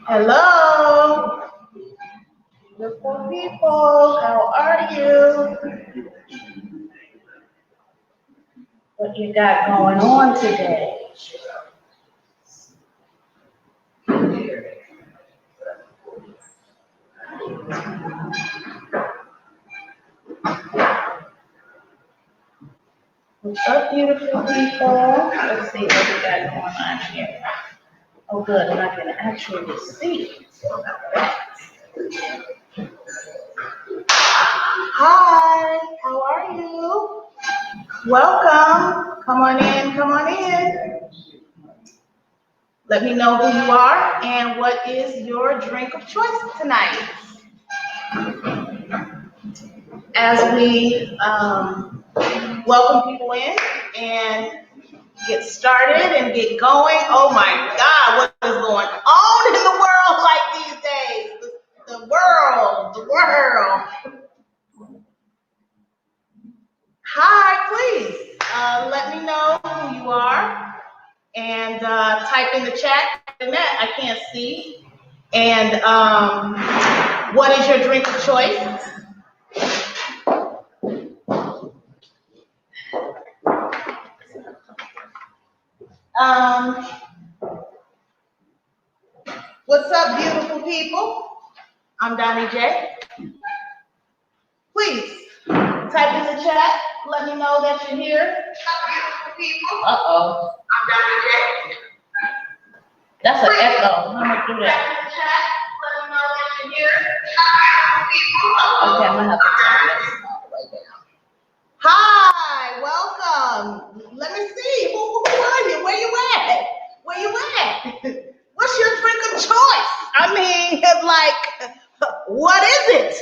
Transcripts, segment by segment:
Hello, beautiful people. How are you? What you got going on today? What's up, beautiful people? Let's see what we got going on here. Oh, good, and I can actually see. Hi, how are you? Welcome. Come on in, come on in. Let me know who you are and what is your drink of choice tonight. As we welcome people in and get started and get going. Oh my God, what is going on in the world like these days? The world. Hi, please let me know who you are and type in the chat. I can't see. And what is your drink of choice? Um, what's up, beautiful people? I'm Donnie J. Please type in the chat. Let me know that you're here. Beautiful people. Uh-oh. I'm Donnie J. That's an echo. I'm gonna do that. Type in the chat. Let me know that you're here. Beautiful people. Okay, I'm gonna have to turn this all the way down. Hi, welcome. Let me see. Who are you? Where you at? Where you at? What's your drink of choice? I mean, like, what is it?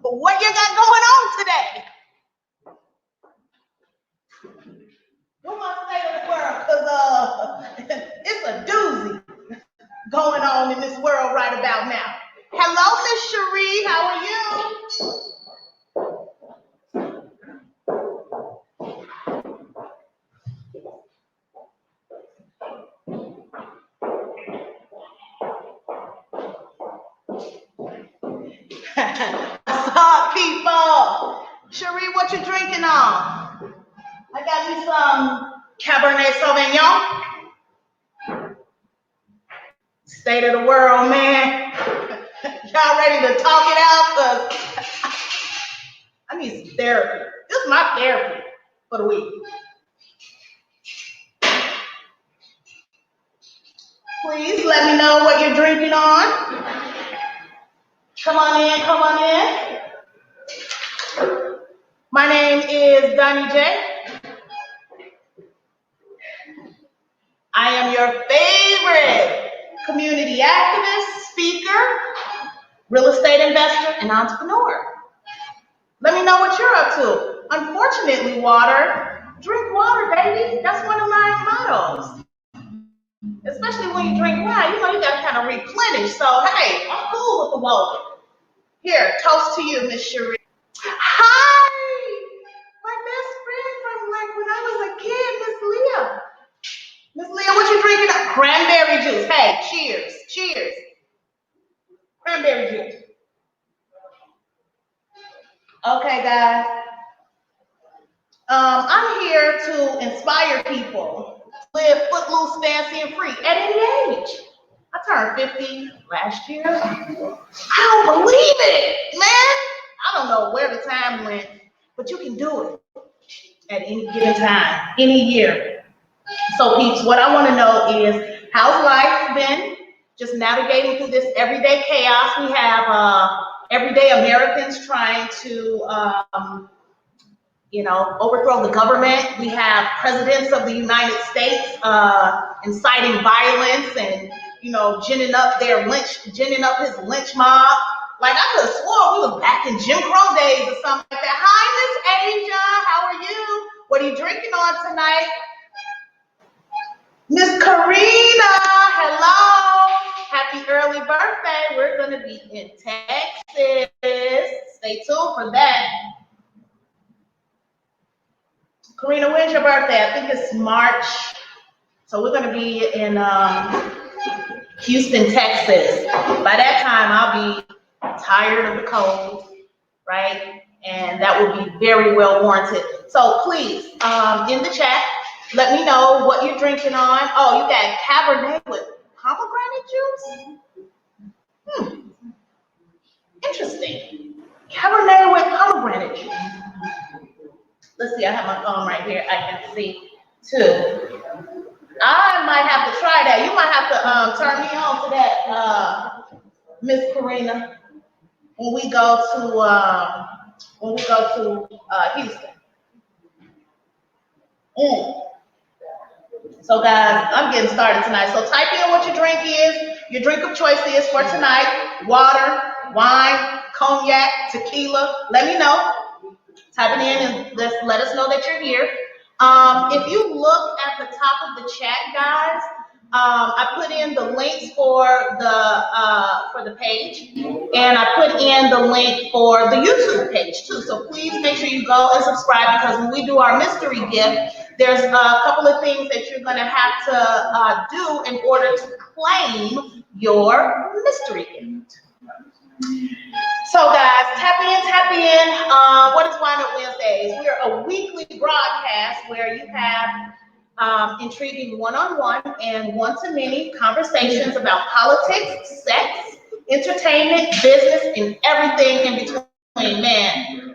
What you got going on today? What my state of the world? Because it's a doozy going on in this world right about now. Hello, Miss Cherie. How are you? What's up, people? Cherie, what you drinking on? I got me some Cabernet Sauvignon. State of the world, man. Y'all ready to talk it out? Cause I need some therapy. This is my therapy for the week. Please let me know what you're drinking on. Come on in, come on in. My name is Donnie J. I am your favorite community activist, speaker, real estate investor, and entrepreneur. Let me know what you're up to. Unfortunately, water. Drink water, baby. That's one of my mottos. Especially when you drink wine, you got to kind of replenish. So, hey, I'm cool with the water. Here, toast to you, Miss Cherie. Hi! My best friend from like when I was a kid, Miss Leah. Miss Leah, what you drinking? Cranberry juice. Hey, cheers. Cheers. Cranberry juice. Okay, guys. I'm here to inspire people to live footloose, fancy, and free at any age. I turned 50 last year. I don't believe it, man. I don't know where the time went, but you can do it at any given time, any year. So, peeps, what I want to know is how's life been? Just navigating through this everyday chaos. We have everyday Americans trying to overthrow the government. We have presidents of the United States inciting violence and, ginning up his lynch mob. Like I could have sworn we was back in Jim Crow days or something like that. Hi, Miss Asia, how are you? What are you drinking on tonight? Miss Karina, hello. Happy early birthday. We're gonna be in Texas. Stay tuned for that. Karina, when's your birthday? I think it's March. So we're going to be in Houston, Texas. By that time, I'll be tired of the cold, right? And that will be very well warranted. So please, in the chat, let me know what you're drinking on. Oh, you got Cabernet with pomegranate juice? Interesting. Cabernet with pomegranate juice. Let's see, I have my phone right here. I can see too. I might have to try that. You might have to turn me on to that, Miss Karina, when we go to Houston. Mm. So guys, I'm getting started tonight. So type in what your drink is. Your drink of choice is for tonight: water, wine, cognac, tequila. Let me know. Type it in and let us know that you're here. If you look at the top of the chat, guys, I put in the links for the page, and I put in the link for the YouTube page too. So please make sure you go and subscribe, because when we do our mystery gift, there's a couple of things that you're going to have to do in order to claim your mystery gift. So guys, tap in. What is WineUp Wednesdays? We're a weekly broadcast where you have intriguing one-on-one and one-to-many conversations about politics, sex, entertainment, business, and everything in between. Man,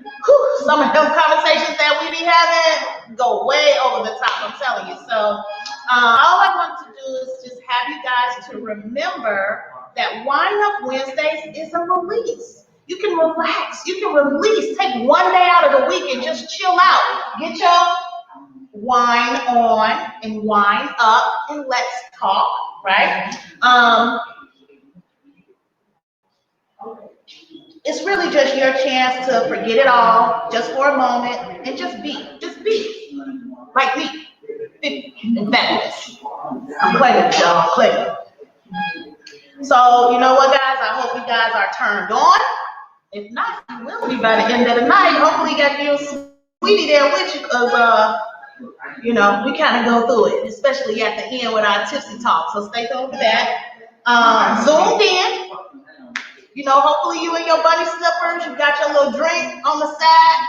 some of them conversations that we be having go way over the top, I'm telling you. So all I want to do is just have you guys to remember that WineUp Wednesdays is a release. You can relax, you can release, take one day out of the week and just chill out. Get your wine on and wine up and let's talk, right? It's really just your chance to forget it all just for a moment and just be like me. In fact, I'm playing, y'all, I'm playing. So you know what, guys? I hope you guys are turned on. If not, you will be by the end of the night. Hopefully, you got your sweetie there with you, because we kind of go through it, especially at the end with our tipsy talk. So stay tuned for that. Zoomed in. Hopefully you and your bunny slippers, you got your little drink on the side,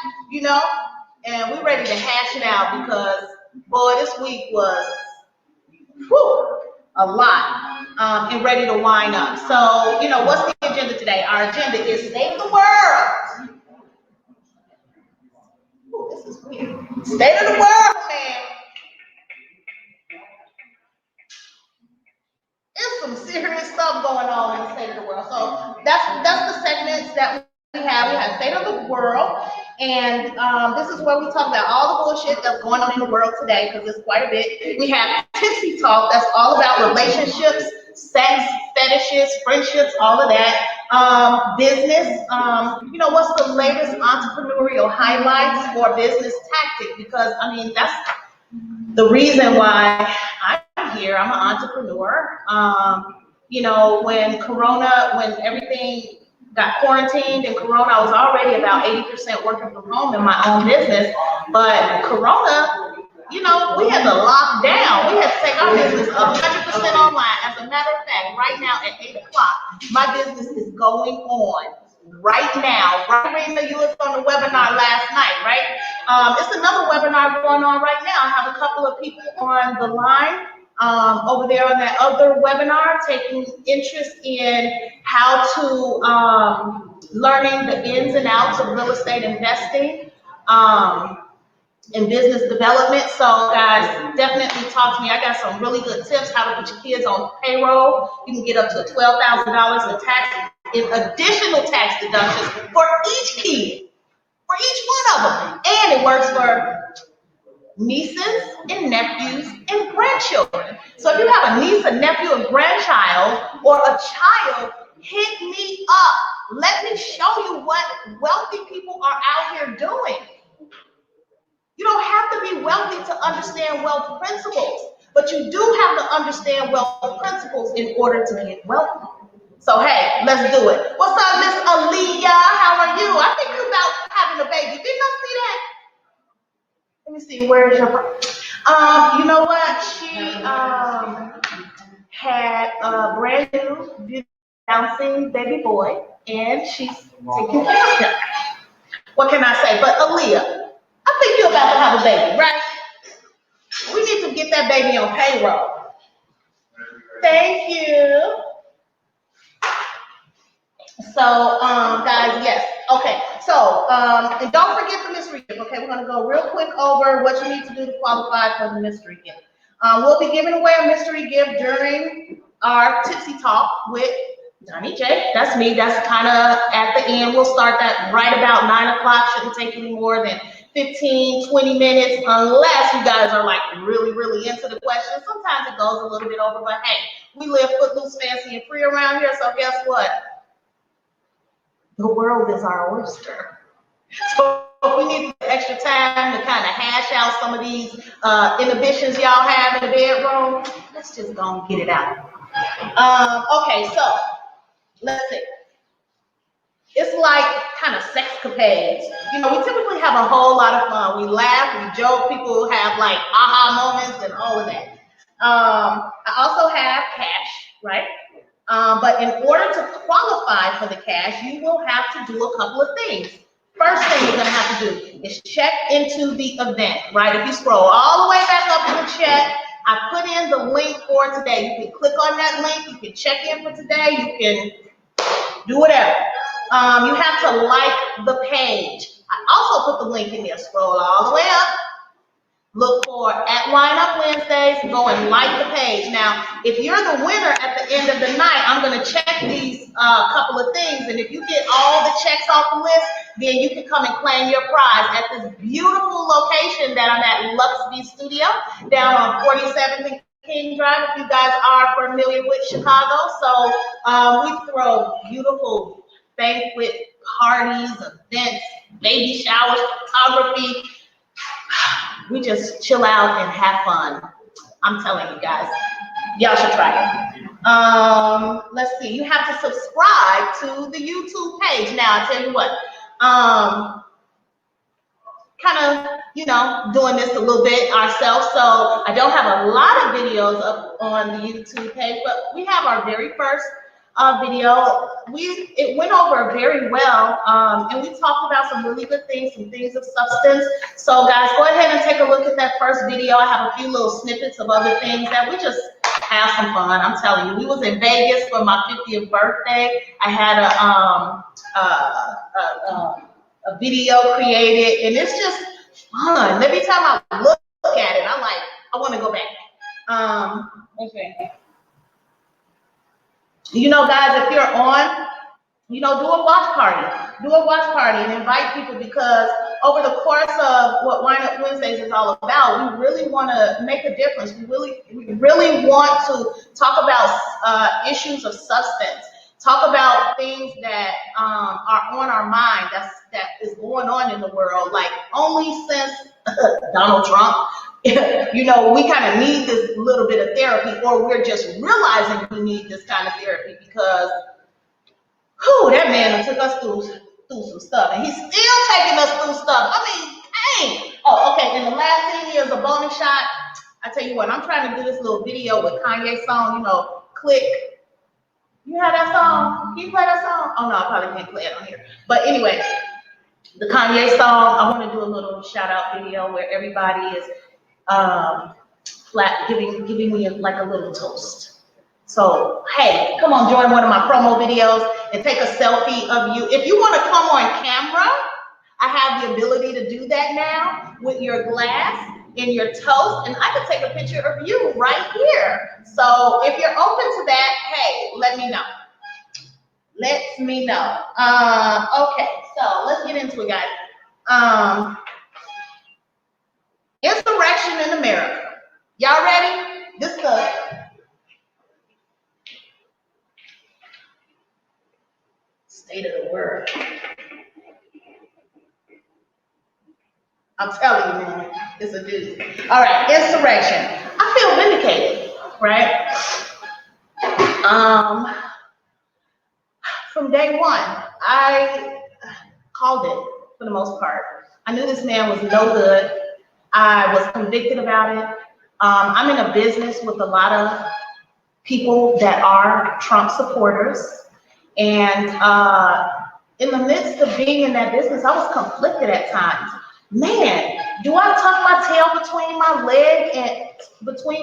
and we're ready to hash it out, because boy, this week was a lot, and ready to wind up. So, what's the agenda today? Our agenda is State of the World. Ooh, this is weird. State of the world, man. There's some serious stuff going on in the state of the world. So that's the segments that we have. We have State of the World, and this is where we talk about all the bullshit that's going on in the world today, because it's quite a bit. We have Tipsy Talk, that's all about relationships, sex, fetishes, friendships, all of that. Business, what's the latest entrepreneurial highlights for business tactic? Because that's the reason why I'm here. I'm an entrepreneur. When everything got quarantined and Corona, I was already about 80% working from home in my own business. But Corona, we had to lock down. We had to take our business 100% online. As a matter of fact, right now at 8 o'clock, my business is going on right now. Right, Rena, you was on the webinar last night, right? It's another webinar going on right now. I have a couple of people on the line over there on that other webinar taking interest in how to learning the ins and outs of real estate investing. And business development. So guys, definitely talk to me. I got some really good tips how to put your kids on payroll. You can get up to $12,000 in additional tax deductions for each kid, for each one of them. And it works for nieces and nephews and grandchildren. So if you have a niece, a nephew, a grandchild, or a child, hit me up. Let me show you what wealthy people are out here doing. You don't have to be wealthy to understand wealth principles, but you do have to understand wealth principles in order to get wealthy. So hey, let's do it. What's up, Miss Aaliyah? How are you? I think you're about having a baby. Didn't I see that? Let me see. Where is your? You know what? She had that brand new bouncing baby boy, and she's taking care of him. What can I say? But Aaliyah, I think you're about to have a baby, right? We need to get that baby on payroll. Thank you. So, guys, yes. Okay. So, and don't forget the mystery gift. Okay, we're gonna go real quick over what you need to do to qualify for the mystery gift. We'll be giving away a mystery gift during our tipsy talk with Johnny J. That's me. That's kind of at the end. We'll start that right about 9 o'clock. Shouldn't take any more than 15, 20 minutes, unless you guys are like really, really into the question. Sometimes it goes a little bit over, but hey, we live footloose, fancy, and free around here. So guess what? The world is our oyster. So if we need extra time to kind of hash out some of these inhibitions y'all have in the bedroom, let's just go and get it out. Okay, so let's see. It's like kind of sexcapades. You know, we typically have a whole lot of fun. We laugh, we joke, people have like aha moments and all of that. I also have cash, right? But in order to qualify for the cash, you will have to do a couple of things. First thing you're going to have to do is check into the event, right? If you scroll all the way back up to the chat, I put in the link for today. You can click on that link. You can check in for today. You can do whatever. You have to like the page. I also put the link in there. Scroll all the way up. Look for @WineUp Wednesdays, go and like the page. Now, if you're the winner at the end of the night, I'm going to check these couple of things, and if you get all the checks off the list, then you can come and claim your prize at this beautiful location that I'm at, Luxby Studio, down on 47th and King Drive, if you guys are familiar with Chicago. So we throw beautiful banquet parties, events, baby showers, photography. We just chill out and have fun. I'm telling you guys, y'all should try it. Let's see, you have to subscribe to the YouTube page. Now, I tell you what, kind of, you know, doing this a little bit ourselves. So I don't have a lot of videos up on the YouTube page, but we have our very first video. It went over very well, and we talked about some really good things, some things of substance. So guys, go ahead and take a look at that first video. I have a few little snippets of other things that we just have some fun. I'm telling you, we was in Vegas for my 50th birthday. I had a video created, and it's just fun. Every time I look at it, I'm like, I want to go back. Okay. You know, guys, if you're on, you know, do a watch party. Do a watch party and invite people, because over the course of what WineUp Wednesdays is all about, we really want to make a difference. We really want to talk about issues of substance, talk about things that are on our mind, that is going on in the world. Like, only since Donald Trump, you know, we kind of need this little bit of therapy, or we're just realizing we need this kind of therapy, because that man took us through some stuff, and he's still taking us through stuff. I mean, dang. Oh, okay, and the last thing here is a bonus shot. I tell you what, I'm trying to do this little video with Kanye's song, you know, Click. You heard that song? Can you play that song? Oh, no, I probably can't play it on here. But anyway, the Kanye song, I want to do a little shout out video where everybody is giving me like a little toast. So, hey, come on, join one of my promo videos and take a selfie of you. If you want to come on camera, I have the ability to do that now with your glass and your toast, and I can take a picture of you right here. So if you're open to that, hey, let me know. Let me know. Okay, so let's get into it, guys. Insurrection in America. Y'all ready? This is the state of the world. I'm telling you, man, it's a doozy. All right, insurrection. I feel vindicated, right? From day one, I called it for the most part. I knew this man was no good. I was convicted about it. I'm in a business with a lot of people that are Trump supporters. And in the midst of being in that business, I was conflicted at times. Man, do I tuck my tail between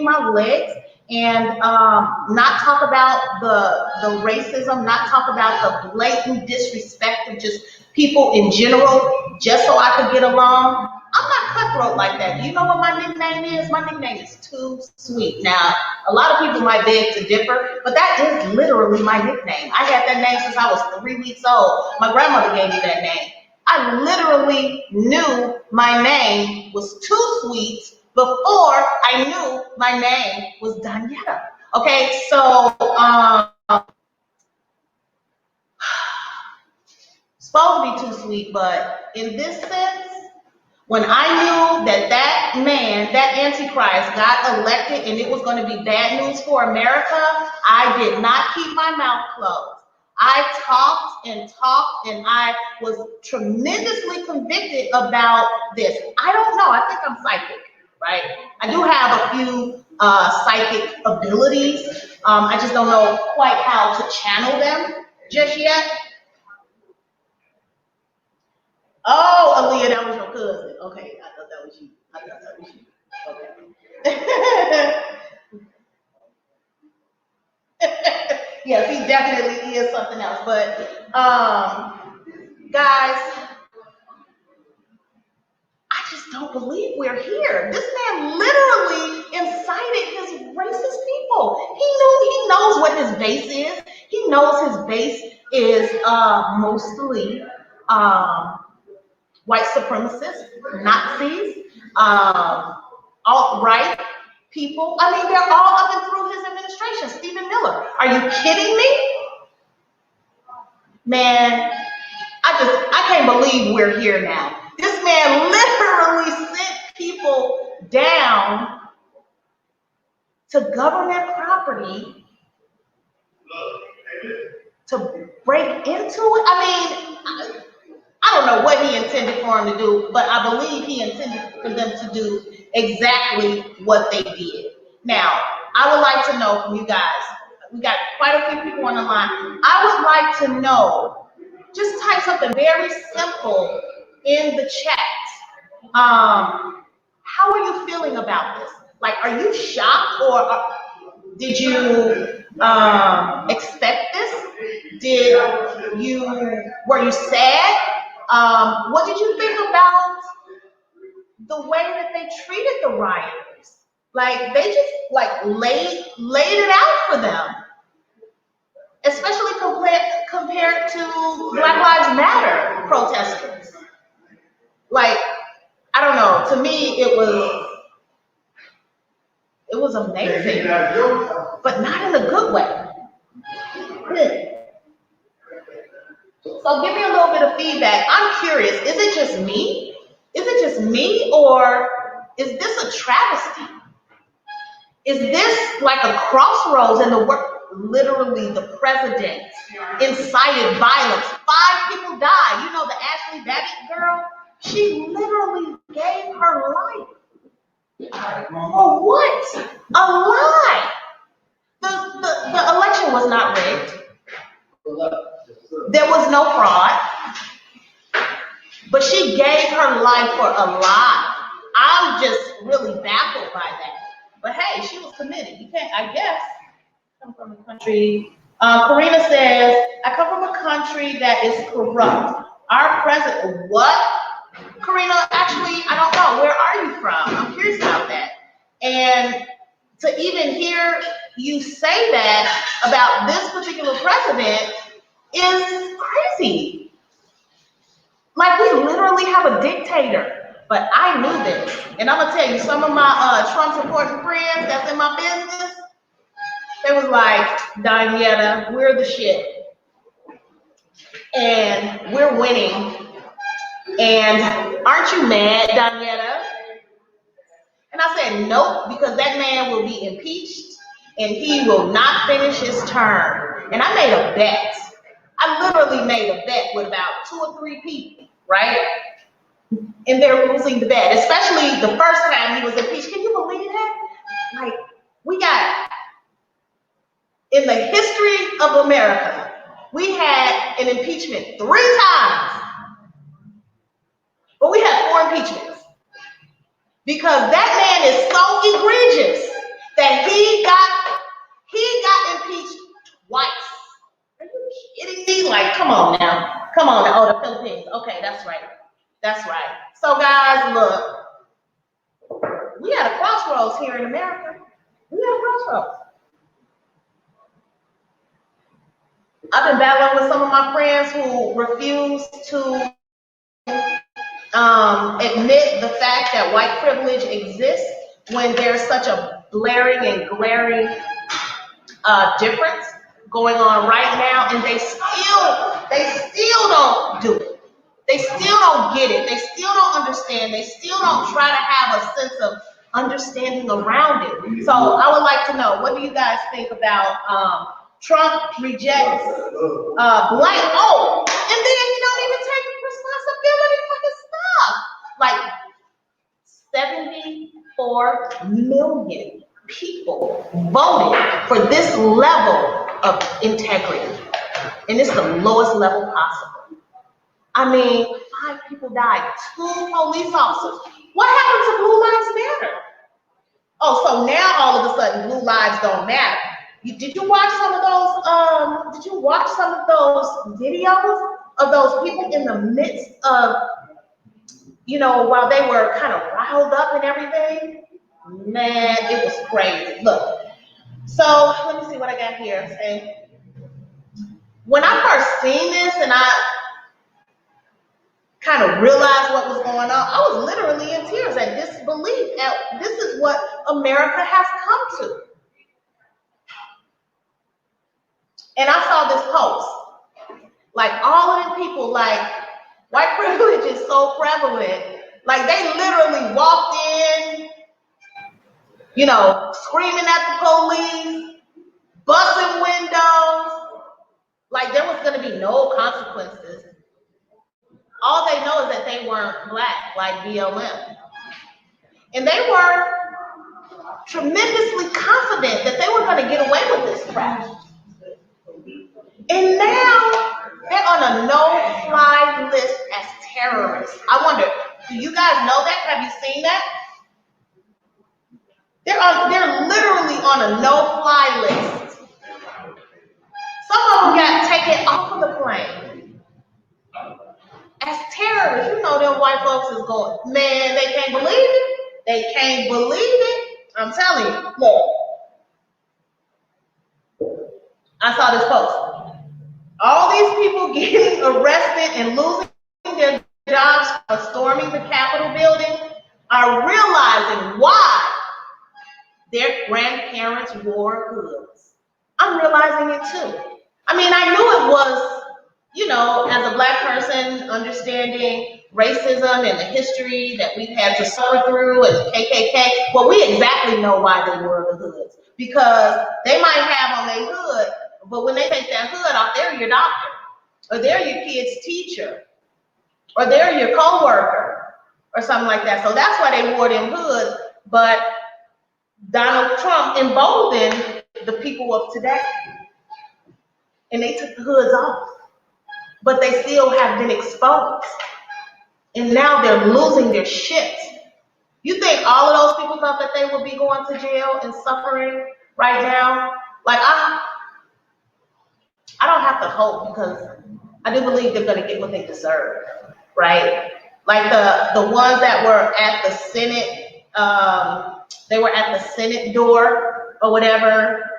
my legs and not talk about the racism, not talk about the blatant disrespect of just people in general, just so I could get along? I'm not cutthroat like that. Do you know what my nickname is? My nickname is Too Sweet. Now, a lot of people might beg to differ, but that is literally my nickname. I had that name since I was 3 weeks old. My grandmother gave me that name. I literally knew my name was Too Sweet before I knew my name was Danietta. Okay, so supposed to be too sweet, but in this sense, when I knew that man, that Antichrist, got elected and it was going to be bad news for America, I did not keep my mouth closed. I talked and I was tremendously convicted about this. I don't know. I think I'm psychic, right? I do have a few psychic abilities. I just don't know quite how to channel them just yet. Oh, Aaliyah, that was your cousin. Okay, I thought that was you. Okay. Yes, he definitely is something else. But guys, I just don't believe we're here. This man literally incited his racist people. He knows what his base is. He knows his base is mostly white supremacists, Nazis, alt-right people. I mean, they're all up and through his administration. Stephen Miller. Are you kidding me? Man, I can't believe we're here now. This man literally sent people down to government property to break into it. I mean, I don't know what he intended for him to do, but I believe he intended for them to do exactly what they did. Now, I would like to know from you guys, we got quite a few people on the line. I would like to know, just type something very simple in the chat. How are you feeling about this? Like, are you shocked or did you expect this? Were you sad? What did you think about the way that they treated the rioters? Like they just laid it out for them, especially compared to Black Lives Matter protesters. Like, I don't know. To me, it was amazing, but not in a good way. So give me a little bit of feedback. I'm curious. Is it just me? Is it just me, or is this a travesty? Is this like a crossroads in the work? Literally, the president incited violence. 5 people died. You know the Ashley Babbitt girl? She literally gave her life. For what? A lie. The election was not rigged. There was no fraud. But she gave her life for a lie. I'm just really baffled by that. But hey, she was committed. You can't, I guess, come from a country. Karina says, I come from a country that is corrupt. Our president, what? Karina, actually, I don't know. Where are you from? I'm curious about that. And to even hear you say that about this particular president is crazy. Like, we literally have a dictator. But I knew this. And I'm going to tell you, some of my Trump supporting friends that's in my business, they was like, Danietta, we're the shit. And we're winning. And aren't you mad, Danietta? And I said, nope, because that man will be impeached and he will not finish his term. And I made a bet. I literally made a bet with about 2 or 3 people, right? And they're losing the bet, especially the first time he was impeached. Can you believe that? Like, we got of America. We had an impeachment 3 times, but we had 4 impeachments because that man is so egregious that he got impeached twice. Are you kidding me? Like, come on now. Come on now. Oh, the Philippines. Okay, that's right. That's right. So guys, look, we had a crossroads here in America. We had a crossroads. I've been battling with some of my friends who refuse to admit the fact that white privilege exists when there's such a blaring and glaring difference going on right now, and they still don't do it. They still don't get it. They still don't understand. They still don't try to have a sense of understanding around it. So I would like to know, what do you guys think about Trump rejects black? Oh, and then he don't even take responsibility for his stuff. Like 74 million people voted for this level of integrity, and it's the lowest level possible. I mean, 5 people died, 2 police officers. What happened to Blue Lives Matter? Oh, so now all of a sudden blue lives don't matter. Did you watch some of those? Did you watch some of those videos of those people in the midst of, while they were kind of riled up and everything? Man, it was crazy. Look, so let me see what I got here. Say, when I first seen this and I kind of realized what was going on, I was literally in tears at disbelief at this is what America has come to. And I saw this post, like all of them people, like white privilege is so prevalent, like they literally walked in, screaming at the police, busting windows, like there was going to be no consequences. All they know is that they weren't black, like BLM. And they were tremendously confident that they were going to get away with this crap. And now they're on a no-fly list as terrorists. I wonder, do you guys know that? Have you seen that? They're literally on a no-fly list. Some of them got taken off of the plane as terrorists. Them white folks is going, man, they can't believe it. They can't believe it. I'm telling you, look. I saw this post. All these people getting arrested and losing their jobs for storming the Capitol building are realizing why their grandparents wore hoods. I'm realizing it too. I mean, I knew it was, as a black person, understanding racism and the history that we've had to suffer through and KKK. Well, we exactly know why they wore the hoods. Because they might have on their hood, but when they take that hood off, they're your doctor, or they're your kid's teacher, or they're your co-worker, or something like that. So that's why they wore them hoods. But Donald Trump emboldened the people of today, and they took the hoods off. But they still have been exposed, and now they're losing their shit. You think all of those people thought that they would be going to jail and suffering right now? Like, I don't have to hope, because I do believe they're going to get what they deserve, right? Like the ones that were at the Senate, they were at the Senate door or whatever,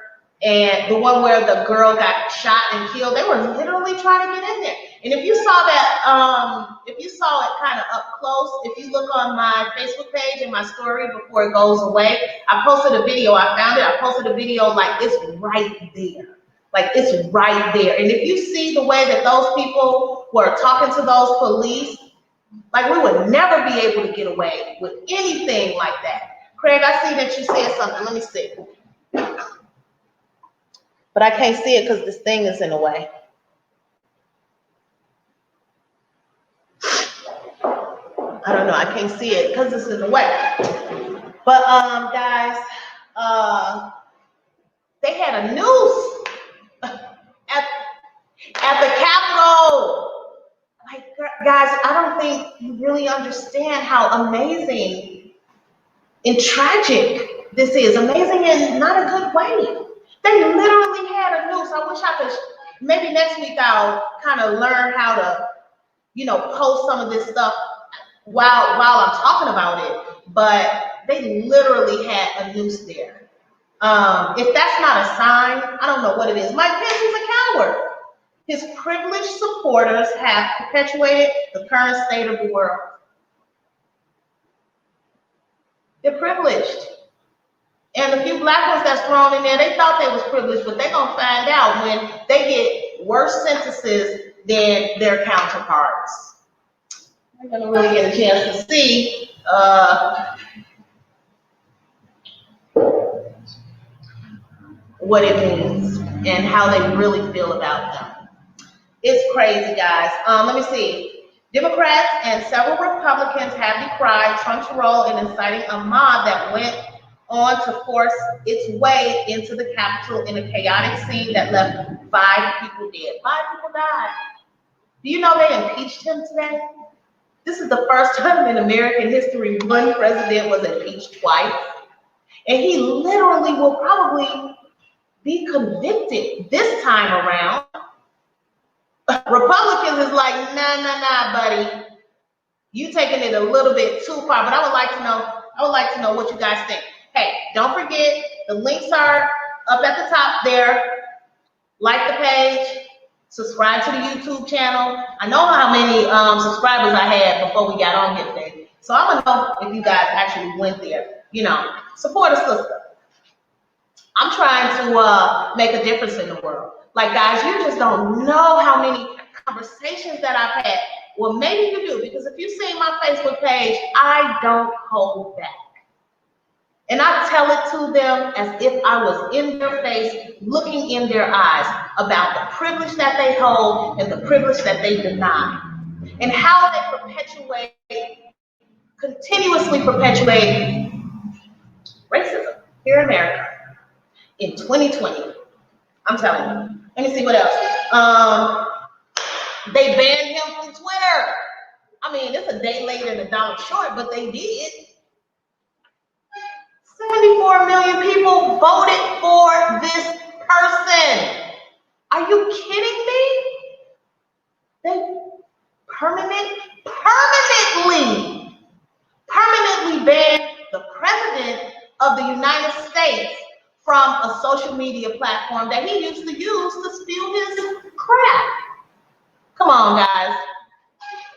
and the one where the girl got shot and killed, they were literally trying to get in there. And if you saw that, if you saw it kind of up close, if you look on my Facebook page and my story before it goes away, I posted a video. I found it. I posted a video like it's right there. Like it's right there. And if you see the way that those people were talking to those police, like we would never be able to get away with anything like that. Craig, I see that you said something. Let me see. But I can't see it because this thing is in the way. I don't know. I can't see it because it's in the way. But guys, they had a noose think you really understand how amazing and tragic this is. Amazing in not a good way. They literally had a noose. I wish I could, maybe next week I'll kind of learn how to, post some of this stuff while I'm talking about it. But they literally had a noose there. If that's not a sign, I don't know what it is. Mike Pence is a coward. His privileged supporters have perpetuated the current state of the world. They're privileged. And the few black ones that's thrown in there, they thought they was privileged, but they're going to find out when they get worse sentences than their counterparts. They're going to really get a chance to see what it means and how they really feel about them. It's crazy, guys. Let me see. Democrats and several Republicans have decried Trump's role in inciting a mob that went on to force its way into the Capitol in a chaotic scene that left 5 people dead. 5 people died. Do you know they impeached him today? This is the first time in American history one president was impeached twice. And he literally will probably be convicted this time around. Republicans is like, nah, buddy. You taking it a little bit too far, but I would like to know what you guys think. Hey, don't forget, the links are up at the top there. Like the page, subscribe to the YouTube channel. I know how many subscribers I had before we got on here today. So I want to know if you guys actually went there. Support a sister. I'm trying to make a difference in the world. Like, guys, you just don't know how many conversations that I've had. Well, maybe you do, because if you've seen my Facebook page, I don't hold back. And I tell it to them as if I was in their face, looking in their eyes about the privilege that they hold and the privilege that they deny. And how they continuously perpetuate racism here in America in 2020. I'm telling you. Let me see what else. They banned him from Twitter. I mean, it's a day later and a dollar short, but they did. 74 million people voted for this person. Are you kidding me? They permanently banned the president of the United States from a social media platform that he used to use to spew his crap. Come on, guys.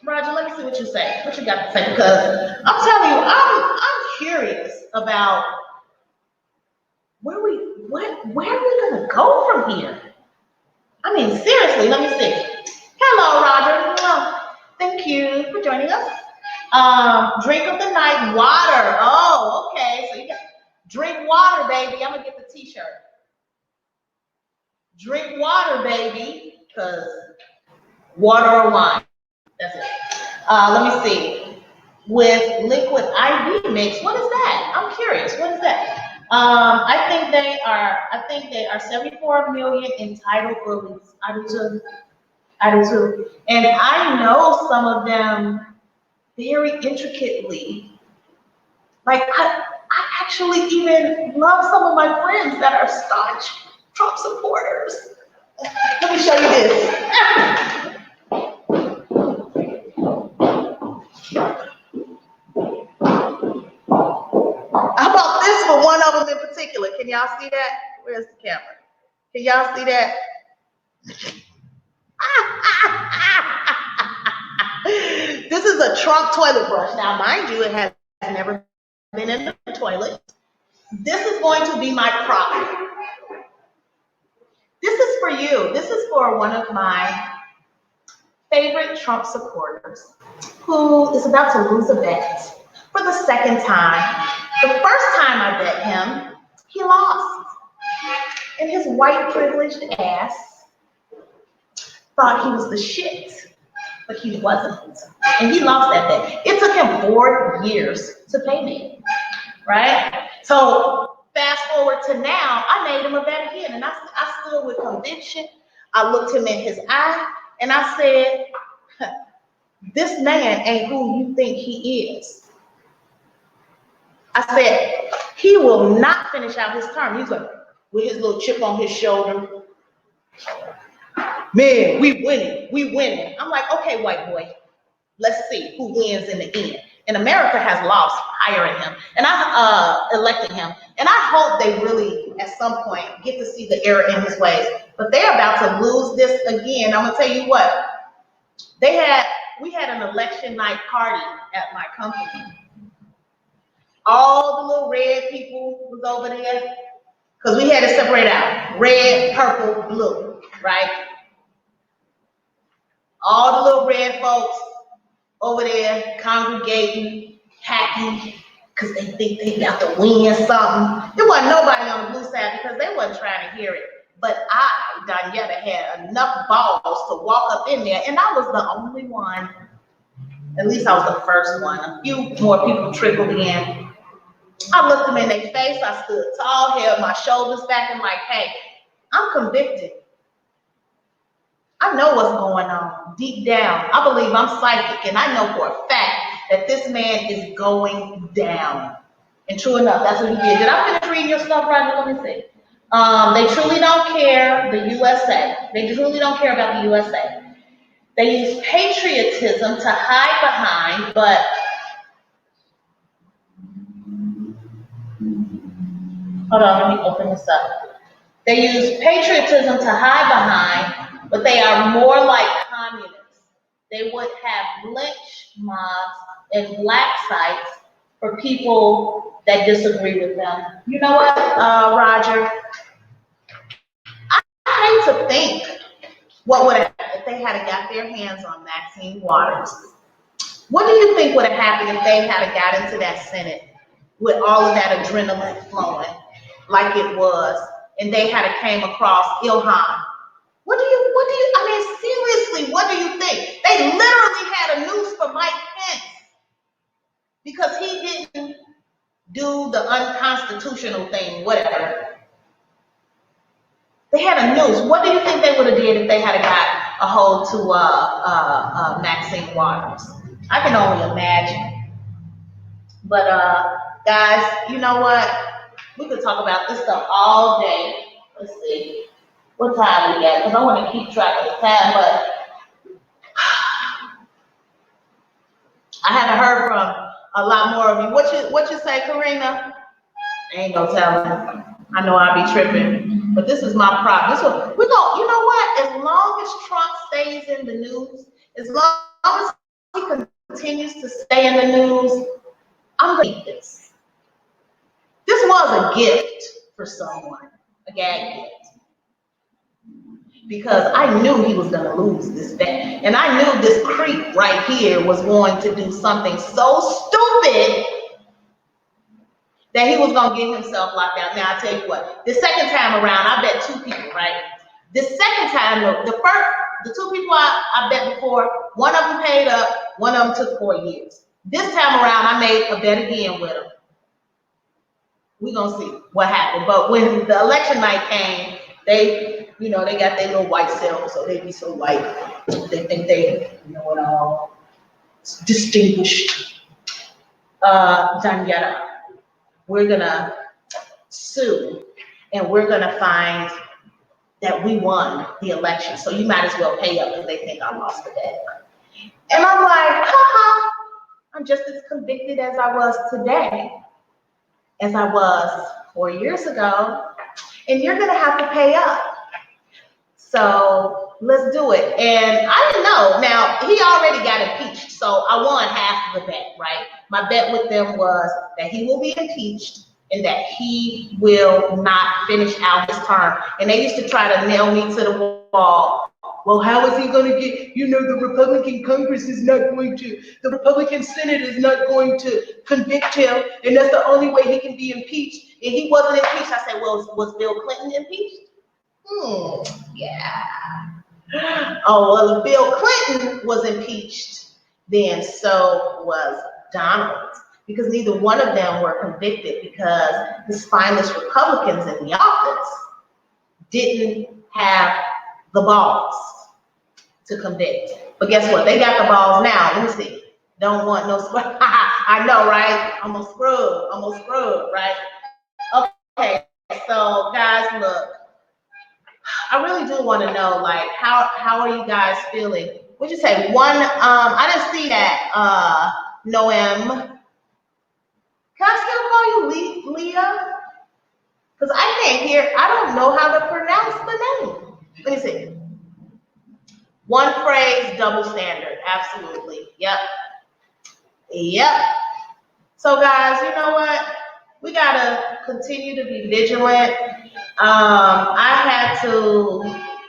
Roger, let me see what you say. What you got to say? Because I'm telling you, I'm curious about where are we gonna go from here? I mean, seriously, let me see. Hello, Roger. Thank you for joining us. Drink of the night, water. Oh, okay. So you got drink water, baby. I'm gonna get the t-shirt. Drink water, baby, because water or wine. That's it. Let me see. With liquid IV mix, what is that? I'm curious. What is that? I think they are 74 million entitled release. I do too. And I know some of them very intricately. Like I actually even love some of my friends that are staunch Trump supporters. Let me show you this. How about this for one of them in particular? Can y'all see that? Where's the camera? Can y'all see that? This is a Trump toilet brush. Now, mind you, it has never been in the toilet. This is going to be my prop. This is for you. This is for one of my favorite Trump supporters who is about to lose a bet for the second time. The first time I bet him, he lost. And his white privileged ass thought he was the shit, but he wasn't. And he lost that bet. It took him 4 years to pay me, right? So fast forward to now, I made him a bet again. And I stood with conviction. I looked him in his eye and I said, This man ain't who you think he is. I said, he will not finish out his term. He's like, with his little chip on his shoulder, man, we winning, we winning. I'm like, okay, white boy, let's see who wins in the end. And America has lost hiring him, and I elected him. And I hope they really, at some point, get to see the error in his ways. But they're about to lose this again. I'm gonna tell you what. We had an election night party at my company. All the little red people was over there because we had to separate out red, purple, blue, right? All the little red folks over there congregating, happy, because they think they got to win something. There wasn't nobody on the blue side because they wasn't trying to hear it. But I, Danietta, had enough balls to walk up in there, and I was the only one. At least I was the first one. A few more people trickled in. I looked them in their face. I stood tall, held my shoulders back, and like, hey, I'm convicted. I know what's going on deep down. I believe I'm psychic, and I know for a fact that this man is going down. And true enough, that's what he did. Did I finish reading your stuff, Roger? Let me see. They truly don't care, the USA. They truly don't care about the USA. They use patriotism to hide behind, but hold on, let me open this up. They use patriotism to hide behind, but they are more like communists. They would have lynch mobs and black sites for people that disagree with them. You know what, Roger? I hate to think what would have happened if they had got their hands on Maxine Waters. What do you think would have happened if they had got into that Senate with all of that adrenaline flowing like it was, and they had came across Ilhan? I mean, seriously, what do you think? They literally had a noose for Mike Pence because he didn't do the unconstitutional thing, whatever. They had a noose. What do you think they would have did if they had got a hold to Maxine Waters? I can only imagine. But guys, you know what? We could talk about this stuff all day. Let's see. What time we got? Because I want to keep track of the time, but I haven't heard from a lot more of you. What you say, Karina? Ain't no telling. I know I'll be tripping. But this is my problem. We go, you know what? As long as Trump stays in the news, as long as he continues to stay in the news, I'm gonna eat this. This was a gift for someone, a gag gift. Because I knew he was gonna lose this bet. And I knew this creep right here was going to do something so stupid that he was gonna get himself locked out. Now I tell you what, the second time around, I bet two people, right? The second time, the two people I bet before, one of them paid up, one of them took 4 years. This time around, I made a bet again with him. We're gonna see what happened. But when the election night came, they got their little white self, so they be so white. They think they know it all. It's distinguished. Danietta, we're gonna sue, and we're gonna find that we won the election. So you might as well pay up if they think I lost the bet. And I'm like, haha, I'm just as convicted as I was today, as I was 4 years ago, and you're gonna have to pay up. So let's do it. And I didn't know. Now, he already got impeached, so I won half of the bet, right? My bet with them was that he will be impeached and that he will not finish out his term. And they used to try to nail me to the wall. Well, how is he going to get, the Republican Congress is not going to, the Republican Senate is not going to convict him, and that's the only way he can be impeached. And he wasn't impeached. I said, well, was Bill Clinton impeached? Yeah. Oh, well, if Bill Clinton was impeached, then so was Donald, because neither one of them were convicted because the spineless Republicans in the office didn't have the balls to convict. But guess what? They got the balls now. Let me see. Don't want no scrub. I know, right? I'm gonna scrub. I'm gonna scrub, right? Okay. So guys, look. I really do want to know, like, how are you guys feeling? What'd you say? I didn't see that. Noem. Can I still call you Leah? Because I can't hear. I don't know how to pronounce the name. Let me see. One phrase, double standard. Absolutely. Yep. Yep. So guys, you know what? We gotta continue to be vigilant. I had to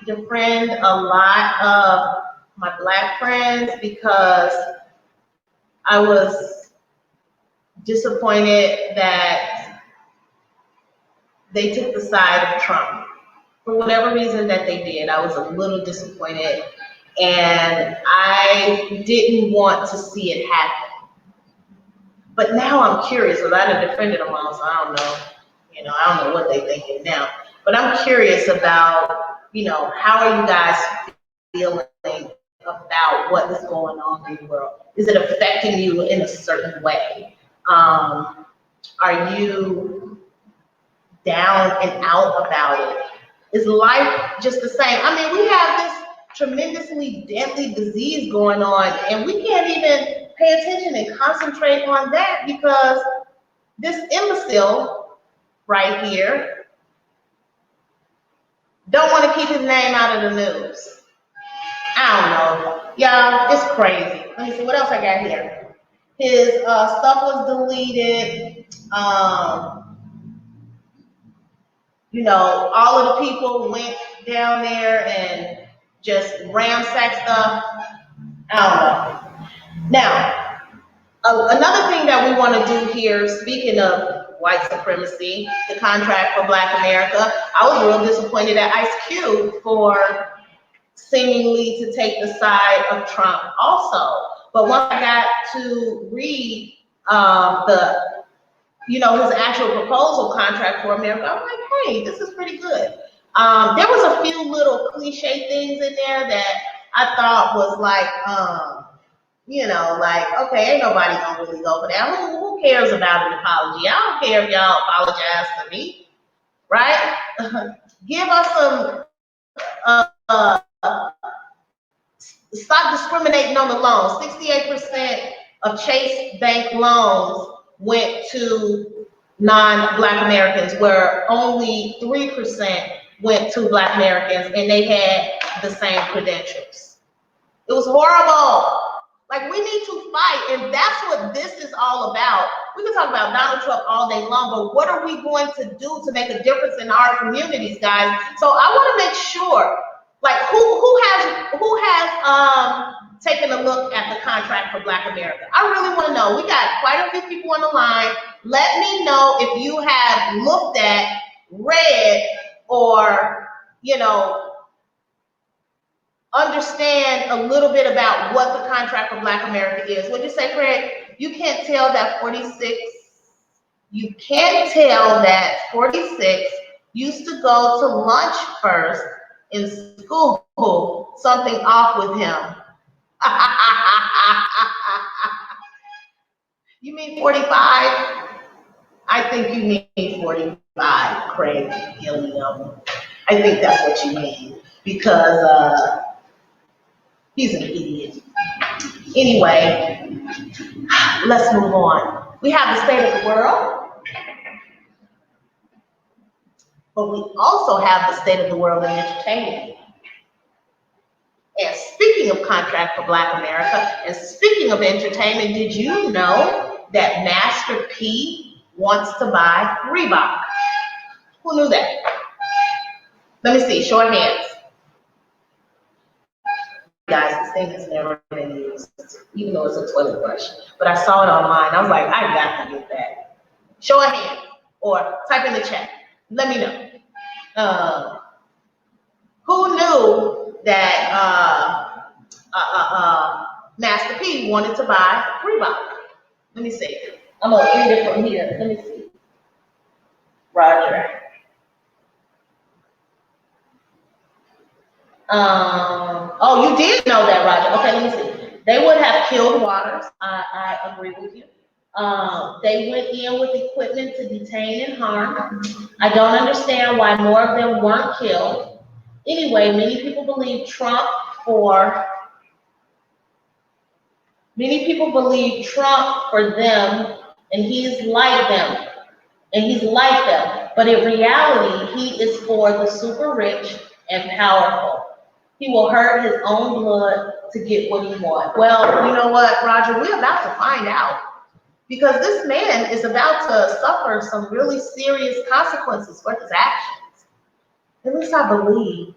defriend a lot of my Black friends because I was disappointed that they took the side of Trump. For whatever reason that they did, I was a little disappointed and I didn't want to see it happen. But now I'm curious, because I done defended them all, so I don't know. I don't know what they're thinking now. But I'm curious about, how are you guys feeling about what is going on in the world? Is it affecting you in a certain way? Are you down and out about it? Is life just the same? I mean, we have this tremendously deadly disease going on, and we can't even pay attention and concentrate on that because this imbecile right here don't want to keep his name out of the news. I don't know. Y'all, it's crazy. Let me see what else I got here. His stuff was deleted. All of the people went down there and just ransacked stuff. I don't know. Now, another thing that we want to do here, speaking of white supremacy, the contract for Black America, I was real disappointed at Ice Cube for seemingly to take the side of Trump also. But once I got to read his actual proposal contract for America, I'm like, hey, this is pretty good. There was a few little cliche things in there that I thought was like, okay, ain't nobody gonna really go for that. Who cares about an apology? I don't care if y'all apologize to me, right? Give us some, uh, stop discriminating on the loans. 68% of Chase Bank loans went to non-Black Americans, where only 3% went to Black Americans, and they had the same credentials. It was horrible. Like, we need to fight, and that's what this is all about. We can talk about Donald Trump all day long, but what are we going to do to make a difference in our communities, guys? So I want to make sure, like, who has taken a look at the contract for Black America? I really want to know. We got quite a few people on the line. Let me know if you have looked at, read, or understand a little bit about what the contract for Black America is. What'd you say, Craig? You can't tell that 46 used to go to lunch first in school. Something off with him. You mean 45? I think you mean 45, Craig Gilliam. I think that's what you mean, because he's an idiot. Anyway, let's move on. We have the state of the world, but we also have the state of the world in entertainment. And speaking of contract for Black America, and speaking of entertainment, did you know that Master P wants to buy Reebok? Who knew that? Let me see, show of hands. Guys, this thing has never been used, even though it's a toilet brush. But I saw it online. I was like, I got to get that. Show a hand or type in the chat. Let me know. Who knew that Master P wanted to buy Reebok? Let me see. I'm going to read it from here. Let me see. Roger. Oh, you did know that, Roger. Okay, let me see. They would have killed Waters. I agree with you. They went in with equipment to detain and harm. I don't understand why more of them weren't killed. Anyway, for many people believe Trump for them, and he's like them, But in reality, he is for the super rich and powerful. He will hurt his own blood to get what he wants. Well, you know what, Roger? We're about to find out because this man is about to suffer some really serious consequences for his actions. At least I believe.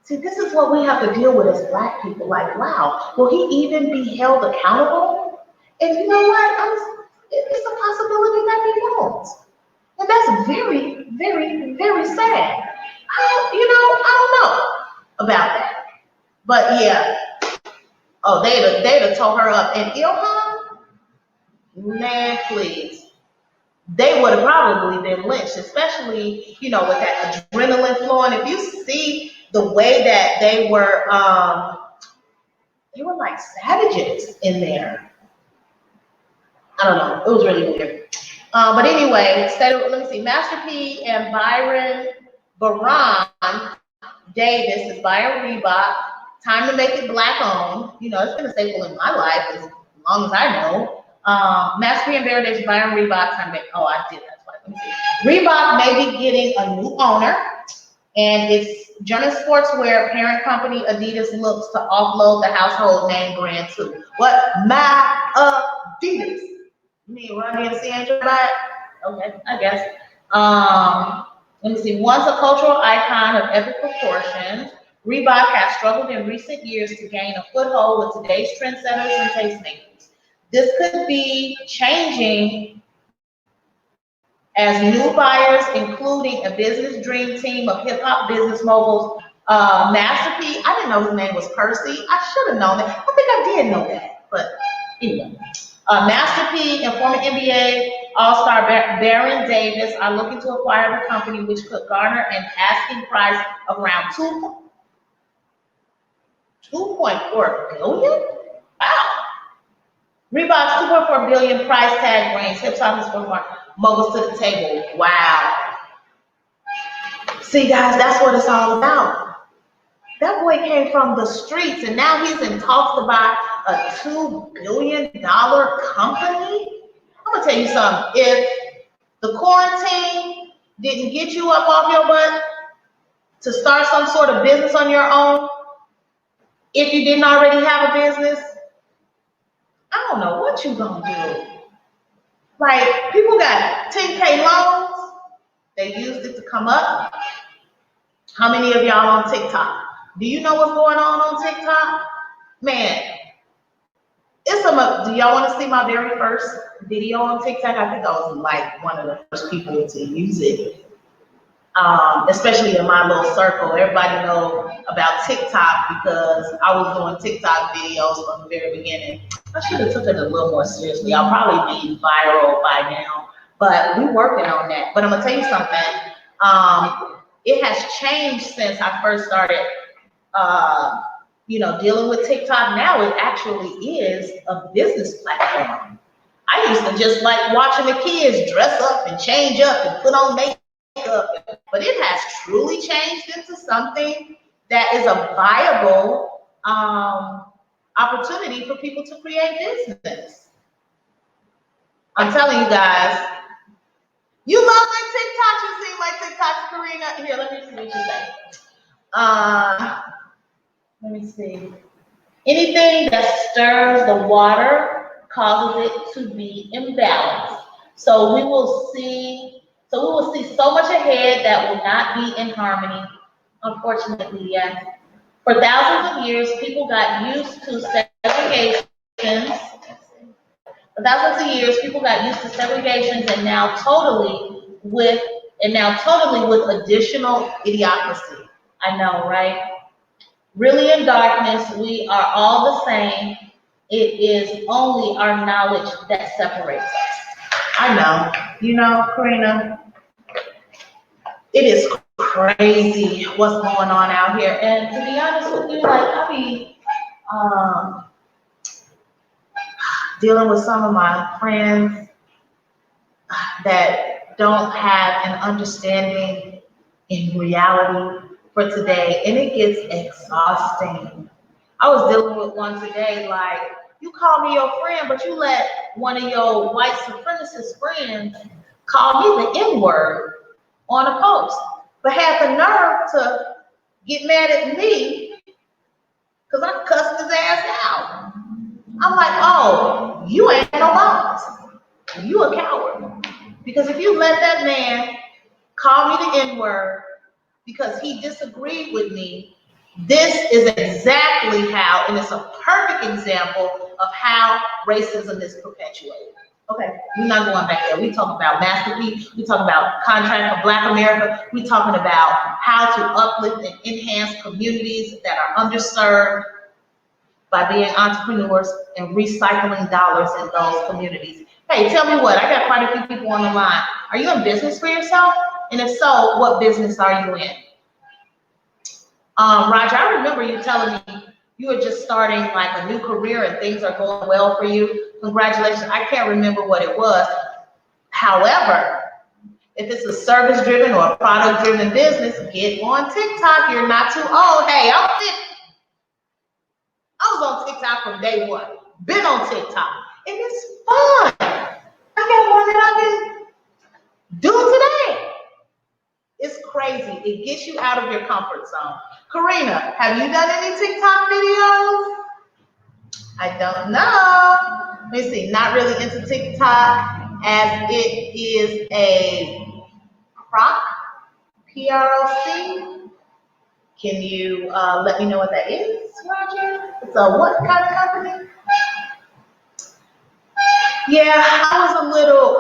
See, this is what we have to deal with as Black people. Like, wow, will he even be held accountable? And you know what? It's a possibility that he won't. And that's very, very, very sad. I don't know about that. But yeah, oh, they'd have tore her up. And Ilhan, man, please. They would have probably been lynched, especially, with that adrenaline flowing. If you see the way that they were like savages in there. I don't know. It was really weird. But anyway, let me see. Master P and Baron Davis is buying Reebok. Time to make it Black owned. It's been a staple in my life as long as I know. Master P and Baron Davis buying Reebok. Time to make. Oh, I did. That's why. Let me see. Reebok may be getting a new owner, and its German sportswear parent company Adidas looks to offload the household name brand too. What? My Adidas. You mean Run DMC ain't your buy it? Okay, I guess. Let me see. Once a cultural icon of epic proportions, Reebok has struggled in recent years to gain a foothold with today's trendsetters and tastemakers. This could be changing as new buyers, including a business dream team of hip-hop business moguls, Master P. I didn't know his name was Percy. I should have known that. I think I did know that, but anyway. Master P and former NBA All-Star Baron Davis are looking to acquire the company, which could garner an asking price of around $2.4 billion. Wow. Reebok's $2.4 billion price tag brings hip-hop and sport moguls to the table. Wow. See, guys, that's what it's all about. That boy came from the streets, and now he's in talks to buy a $2 billion company. I'm gonna tell you something. If the quarantine didn't get you up off your butt to start some sort of business on your own, if you didn't already have a business, I don't know what you gonna do. Like, people got 10K loans, they used it to come up. How many of y'all on TikTok? Do you know what's going on TikTok? Man, do y'all want to see my very first video on TikTok? I think I was like one of the first people to use it, especially in my little circle. Everybody know about TikTok because I was doing TikTok videos from the very beginning. I should have took it a little more seriously. I'll probably be viral by now, but we're working on that. But I'm gonna tell you something. It has changed since I first started dealing with TikTok. Now it actually is a business platform. I used to just like watching the kids dress up and change up and put on makeup, but it has truly changed into something that is a viable opportunity for people to create business. I'm telling you guys, you love my TikToks. You see my TikToks, Karina? Here, let me see what you say. Let me see. Anything that stirs the water causes it to be imbalanced. So we will see so much ahead that will not be in harmony. Unfortunately, yes. For thousands of years, people got used to segregations. And now totally with additional idiocracy. I know, right? Really in darkness, we are all the same. It is only our knowledge that separates us. I know. Karina, it is crazy what's going on out here. And to be honest with you, like I be um, dealing with some of my friends that don't have an understanding in reality for today, and it gets exhausting. I was dealing with one today, like, you call me your friend, but you let one of your white supremacist friends call me the N-word on a post, but had the nerve to get mad at me because I cussed his ass out. I'm like, oh, you ain't no boss. You a coward. Because if you let that man call me the N-word because he disagreed with me, this is exactly how, and it's a perfect example of how racism is perpetuated. Okay, we're not going back there. We talk about masterpiece. We talk about contract for Black America. We talking about how to uplift and enhance communities that are underserved by being entrepreneurs and recycling dollars in those communities. Hey, tell me what, I got quite a few people on the line. Are you in business for yourself? And if so, what business are you in? Roger, I remember you telling me you were just starting like a new career and things are going well for you. Congratulations. I can't remember what it was. However, if it's a service-driven or a product-driven business, get on TikTok. You're not too old. Hey, I was on TikTok from day one. Been on TikTok. And it's fun. I got one that I've been doing today. It's crazy. It gets you out of your comfort zone. Karina, have you done any TikTok videos? I don't know. Let me see. Not really into TikTok as it is a proc, PROC. Can you let me know what that is, Roger? It's a what kind of company? Yeah, I was a little,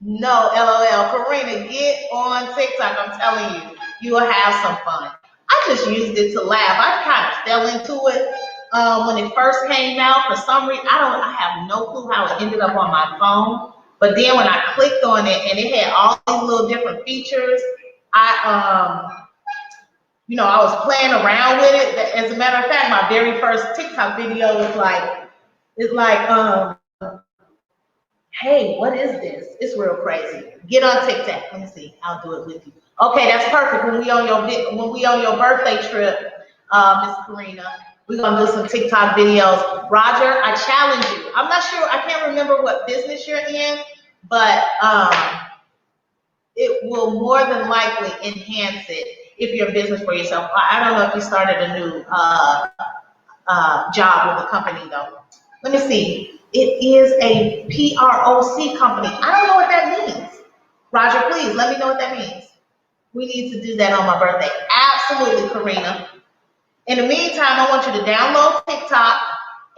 no, LOL. Karina, get on TikTok. I'm telling you, you will have some fun. I just used it to laugh. I kind of fell into it when it first came out. For some reason, I have no clue how it ended up on my phone. But then when I clicked on it and it had all these little different features, I was playing around with it. As a matter of fact, my very first TikTok video is like, hey, what is this? It's real crazy. Get on TikTok. Let me see. I'll do it with you. Okay, that's perfect. When we on your birthday trip, Miss Karina, we're gonna do some TikTok videos. Roger, I challenge you. I'm not sure. I can't remember what business you're in, but it will more than likely enhance it if you're in business for yourself. I don't know if you started a new job with a company though. Let me see. It is a PROC company. I don't know what that means. Roger, please let me know what that means. We need to do that on my birthday. Absolutely, Karina. In the meantime, I want you to download TikTok,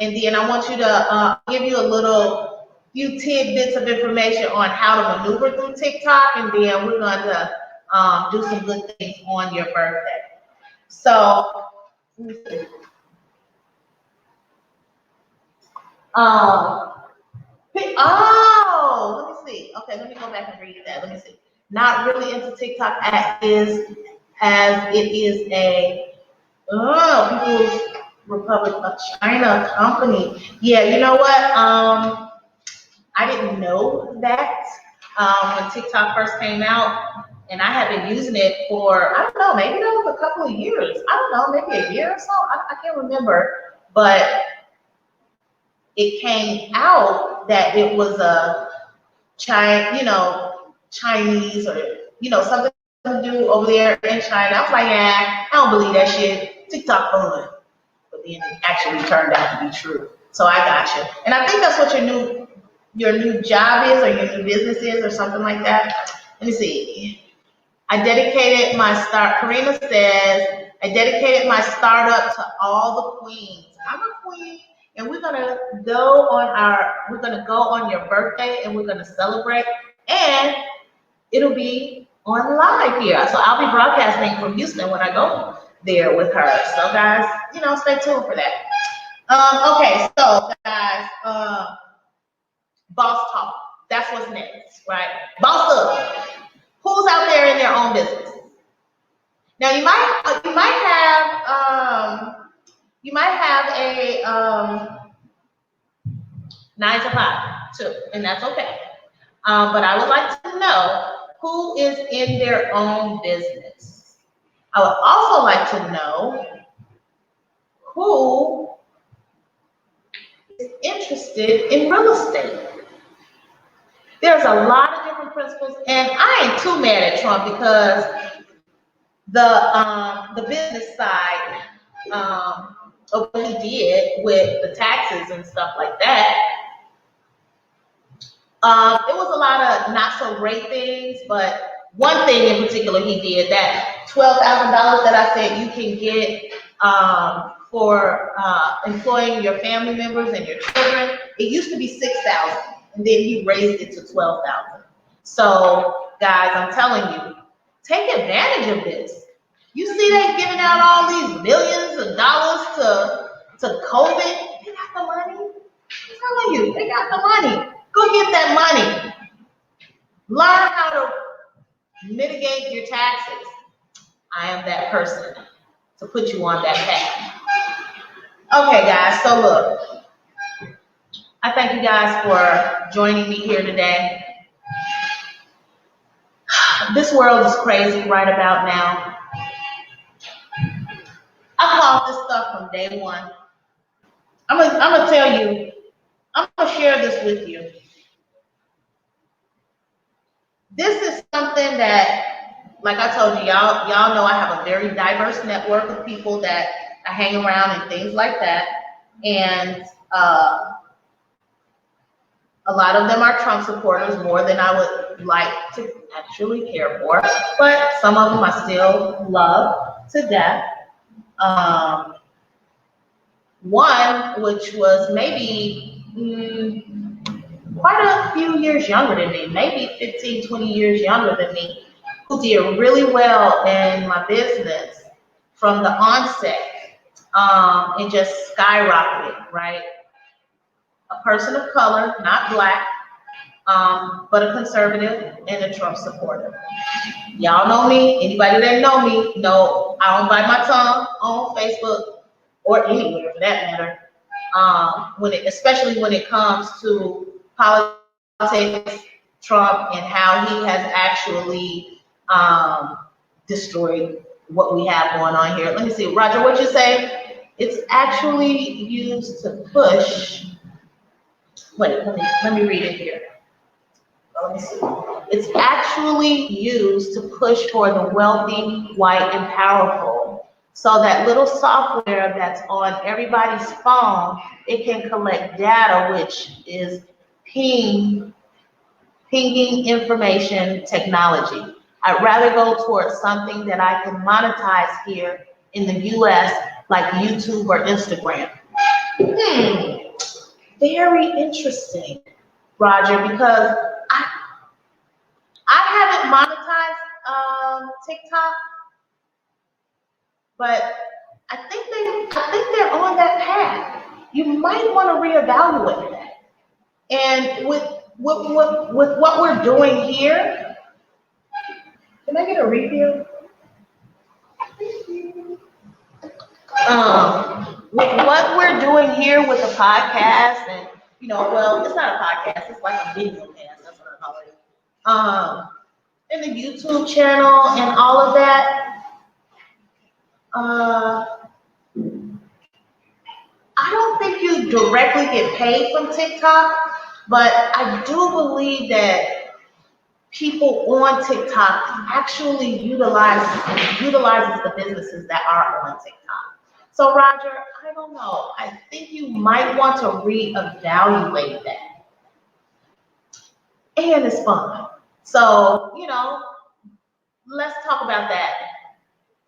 and then I want you to give you a little few tidbits of information on how to maneuver through TikTok, and then we're going to do some good things on your birthday. So, let me see. Let me see. Okay, let me go back and read that. Let me see. Not really into TikTok as it is a People's Republic of China company. Yeah, you know what? I didn't know that when TikTok first came out, and I have been using it for, I don't know, maybe that was a couple of years. I don't know, maybe a year or so. I can't remember, but it came out that it was a Chinese or something to do over there in China. I was like, yeah, I don't believe that shit. TikTok fun, but then it actually turned out to be true. So I got you, and I think that's what your new job is, or your new business is, or something like that. Let me see. Karina says, I dedicated my startup to all the queens. I'm a queen, and we're gonna go on your birthday, and we're gonna celebrate, and it'll be on live here. So I'll be broadcasting from Houston when I go there with her. So guys, stay tuned for that. Okay, so guys, boss talk. That's what's next, right? Boss up. Who's out there in their own business? Now you might have a 9 to 5 too, and that's okay. But I would like to know who is in their own business. I would also like to know who is interested in real estate. There's a lot of different principles, and I ain't too mad at Trump because the business side of what he did with the taxes and stuff like that. It was a lot of not so great things, but one thing in particular he did, that $12,000 that I said you can get for employing your family members and your children. It used to be $6,000, and then he raised it to $12,000. So, guys, I'm telling you, take advantage of this. You see they giving out all these millions of dollars to COVID. They got the money. I'm telling you, they got the money. Go get that money. Learn how to mitigate your taxes. I am that person to put you on that path. Okay, guys, so look, I thank you guys for joining me here today. This world is crazy right about now. I called this stuff from day one. I'm gonna tell you, I'm gonna share this with you. This is something that, like I told you, y'all know I have a very diverse network of people that I hang around and things like that. And a lot of them are Trump supporters, more than I would like to actually care for. But some of them I still love to death. One, which was maybe quite a few years younger than me, maybe 15, 20 years younger than me, who did really well in my business from the onset, and just skyrocketed, right? A person of color, not black, but a conservative and a Trump supporter. Y'all know me. Anybody that know me know I don't bite my tongue on Facebook or anywhere for that matter. Especially when it comes to politics, Trump, and how he has actually destroyed what we have going on here. Let me see, Roger, what you say? It's actually used to push. Wait, let me read it here. Let me see. It's actually used to push for the wealthy, white, and powerful. So that little software that's on everybody's phone, it can collect data, which is pinging information technology. I'd rather go towards something that I can monetize here in the US, like YouTube or Instagram. Very interesting, Roger, because I haven't monetized TikTok, but I think they're on that path. You might want to reevaluate that. And with what we're doing here, can I get a refill? With what we're doing here with the podcast, and well, it's not a podcast, it's like a video cast, that's what I call it. And the YouTube channel and all of that. I don't think you directly get paid from TikTok, but I do believe that people on TikTok actually utilizes the businesses that are on TikTok. So Roger, I don't know. I think you might want to reevaluate that. And it's fun. So, let's talk about that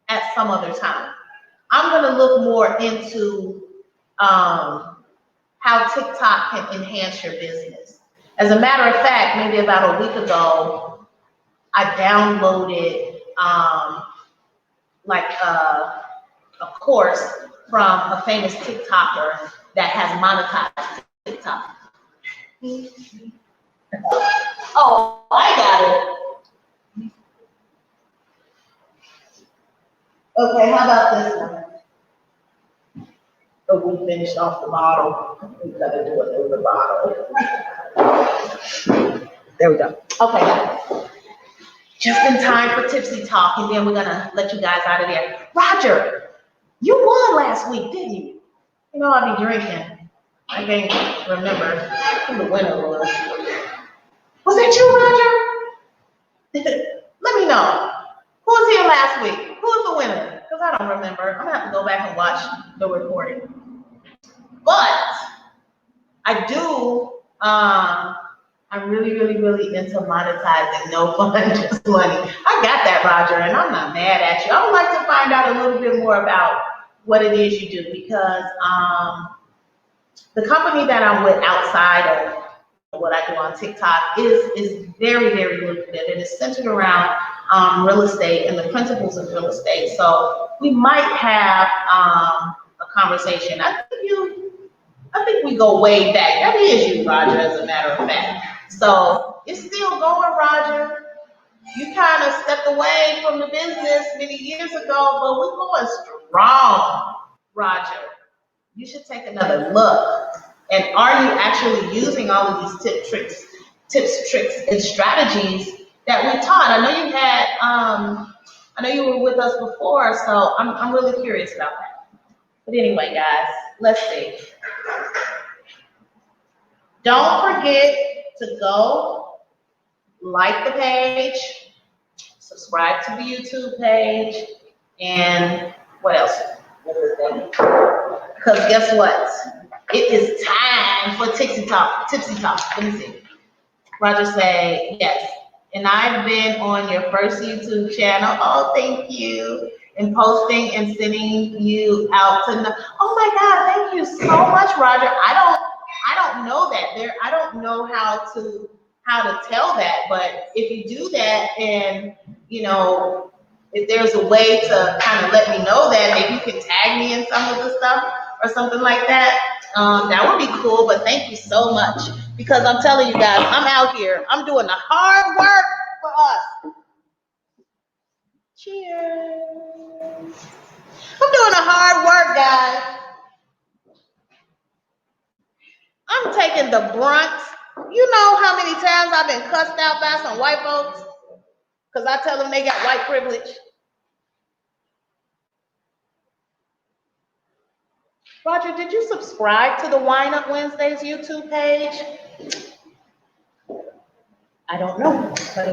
at some other time. I'm going to look more into how TikTok can enhance your business. As a matter of fact, maybe about a week ago, I downloaded a course from a famous TikToker that has monetized TikTok. Oh, I got it. Okay, how about this one? Oh, we finished off the bottle. We gotta do it in the bottle. There we go. Okay, guys. Just in time for tipsy talk, and then we're gonna let you guys out of there. Roger, you won last week, didn't you? You know I'll be drinking. I can't remember who the winner was. Was that you, Roger? Let me know. Who was here last week? Who was the winner? Because I don't remember. I'm gonna have to go back and watch the recording. But I do. I'm really, really, really into monetizing no fun, just money. I got that, Roger, and I'm not mad at you. I would like to find out a little bit more about what it is you do because the company that I'm with outside of what I do on TikTok is very, very lucrative, and it's centered around real estate and the principles of real estate. So we might have a conversation. I think we go way back. That is you, Roger, as a matter of fact. So it's still going, Roger. You kind of stepped away from the business many years ago, but we're going strong, Roger. You should take another look. And are you actually using all of these tips, tricks, and strategies that we taught? I know you had, I know you were with us before, so I'm really curious about that. But anyway, guys, let's see. Don't forget to go like the page, subscribe to the YouTube page, and what else? Because guess what? It is time for Tipsy Talk. Tipsy Talk. Let me see. Roger say yes. And I've been on your first YouTube channel. Oh, thank you. And posting and sending you out to. Oh my God! Thank you so much, Roger. I don't know that. I don't know how to tell that. But if you do that, and you know, if there's a way to kind of let me know that, maybe you can tag me in some of the stuff or something like that. That would be cool. But thank you so much because I'm telling you guys, I'm out here. I'm doing the hard work for us. Cheers. I'm doing the hard work, guys. I'm taking the brunt. You know how many times I've been cussed out by some white folks because I tell them they got white privilege. Roger, did you subscribe to the WineUp Wednesdays YouTube page? I don't know, but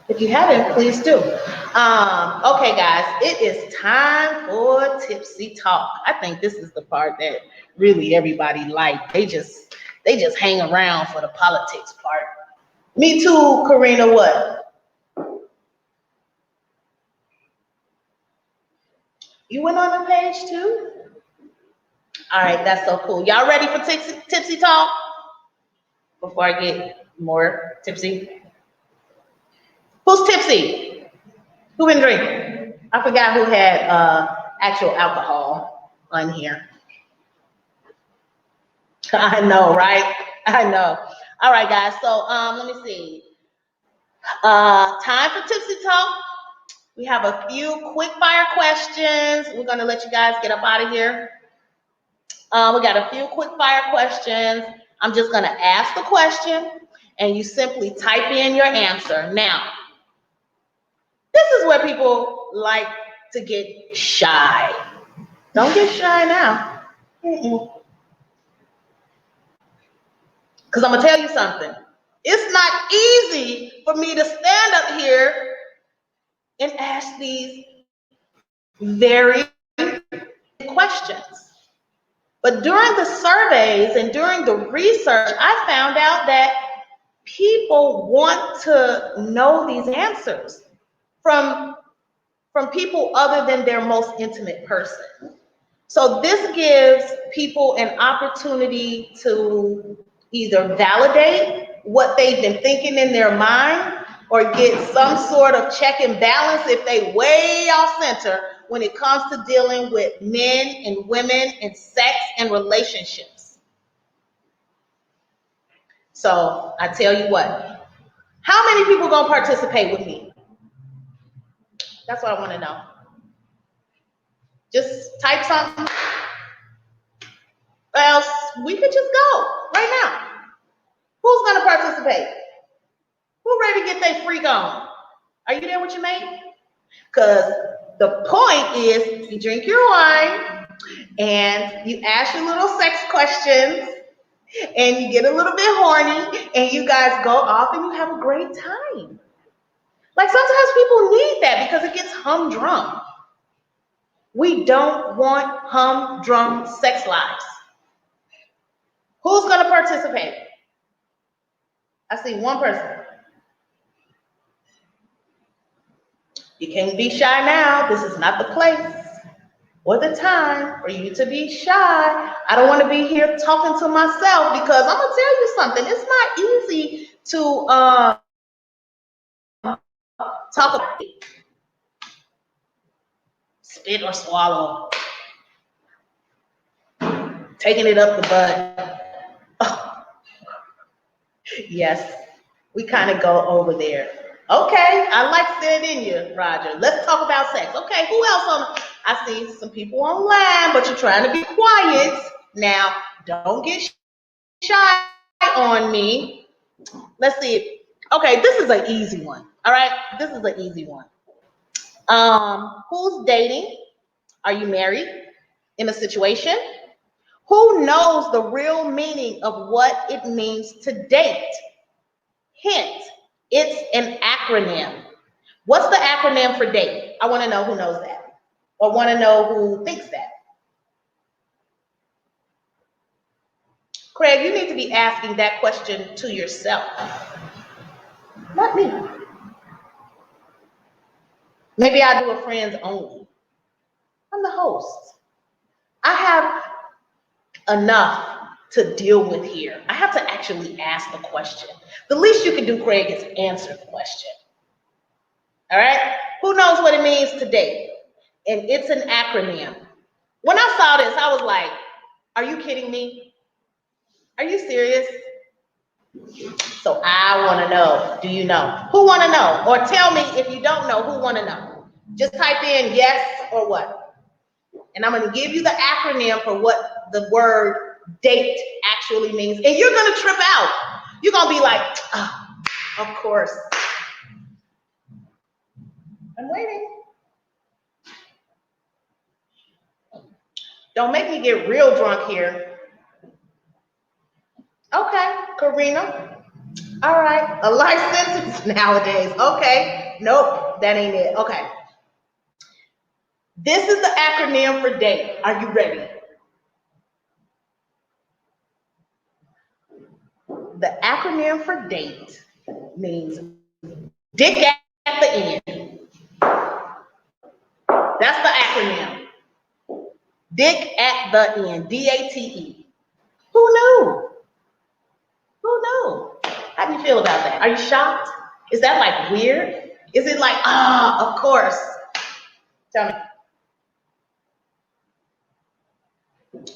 if you haven't, please do. Okay, guys, it is time for Tipsy Talk. I think this is the part that really everybody likes. They just hang around for the politics part. Me too, Karina. What? You went on the page too? All right, that's so cool. Y'all ready for Tipsy Talk? Before I get more tipsy. Who's tipsy? Who been drinking? I forgot who had actual alcohol on here. I know, right? I know. All right, guys. So let me see. Time for Tipsy Talk. We have a few quick fire questions. We're gonna let you guys get up out of here. We got a few quick fire questions. I'm just gonna ask the question, and you simply type in your answer. Now, this is where people like to get shy. Don't get shy now. Because I'm going to tell you something. It's not easy for me to stand up here and ask these very questions. But during the surveys and during the research, I found out that people want to know these answers from people other than their most intimate person. So this gives people an opportunity to either validate what they've been thinking in their mind or get some sort of check and balance if they way off center when it comes to dealing with men and women and sex and relationships. So I tell you what, how many people gonna participate with me? That's what I want to know. Just type something, or else we could just go right now. Who's gonna participate? Who ready to get their freak on? Are you there with your mate? Because the point is you drink your wine and you ask your little sex questions and you get a little bit horny and you guys go off and you have a great time. Like sometimes people need that because it gets humdrum. We don't want humdrum sex lives. Who's going to participate? I see one person. You can't be shy now. This is not the place or the time for you to be shy. I don't want to be here talking to myself because I'm going to tell you something. It's not easy to talk about it. Spit or swallow. Taking it up the butt. Yes, we kind of go over there. Okay, I like that in you, Roger. Let's talk about sex. Okay, who else on? I see some people online, but you're trying to be quiet. Now, don't get shy on me. Let's see. Okay, this is an easy one. All right, this is an easy one. Who's dating? Are you married in a situation? Who knows the real meaning of what it means to date? Hint, it's an acronym. What's the acronym for date? I want to know who knows that or want to know who thinks that. Craig, you need to be asking that question to yourself, not me. Maybe I'll do a friends only. I'm the host. I have enough to deal with here. I have to actually ask the question. The least you can do, Craig, is answer the question. All right? Who knows what it means to date? And it's an acronym. When I saw this, I was like, are you kidding me? Are you serious? So I want to know, do you know? Who want to know? Or tell me if you don't know, who want to know? Just type in yes or what. And I'm going to give you the acronym for what the word date actually means. And you're going to trip out. You're going to be like, oh, of course. I'm waiting. Don't make me get real drunk here. Okay, Karina. All right, a life sentence nowadays. Okay, nope, that ain't it. Okay. This is the acronym for date. Are you ready? The acronym for date means dick at the end. That's the acronym. Dick at the end. D-A-T-E. Who knew? Who knew? How do you feel about that? Are you shocked? Is that like weird? Is it like, of course? Tell me.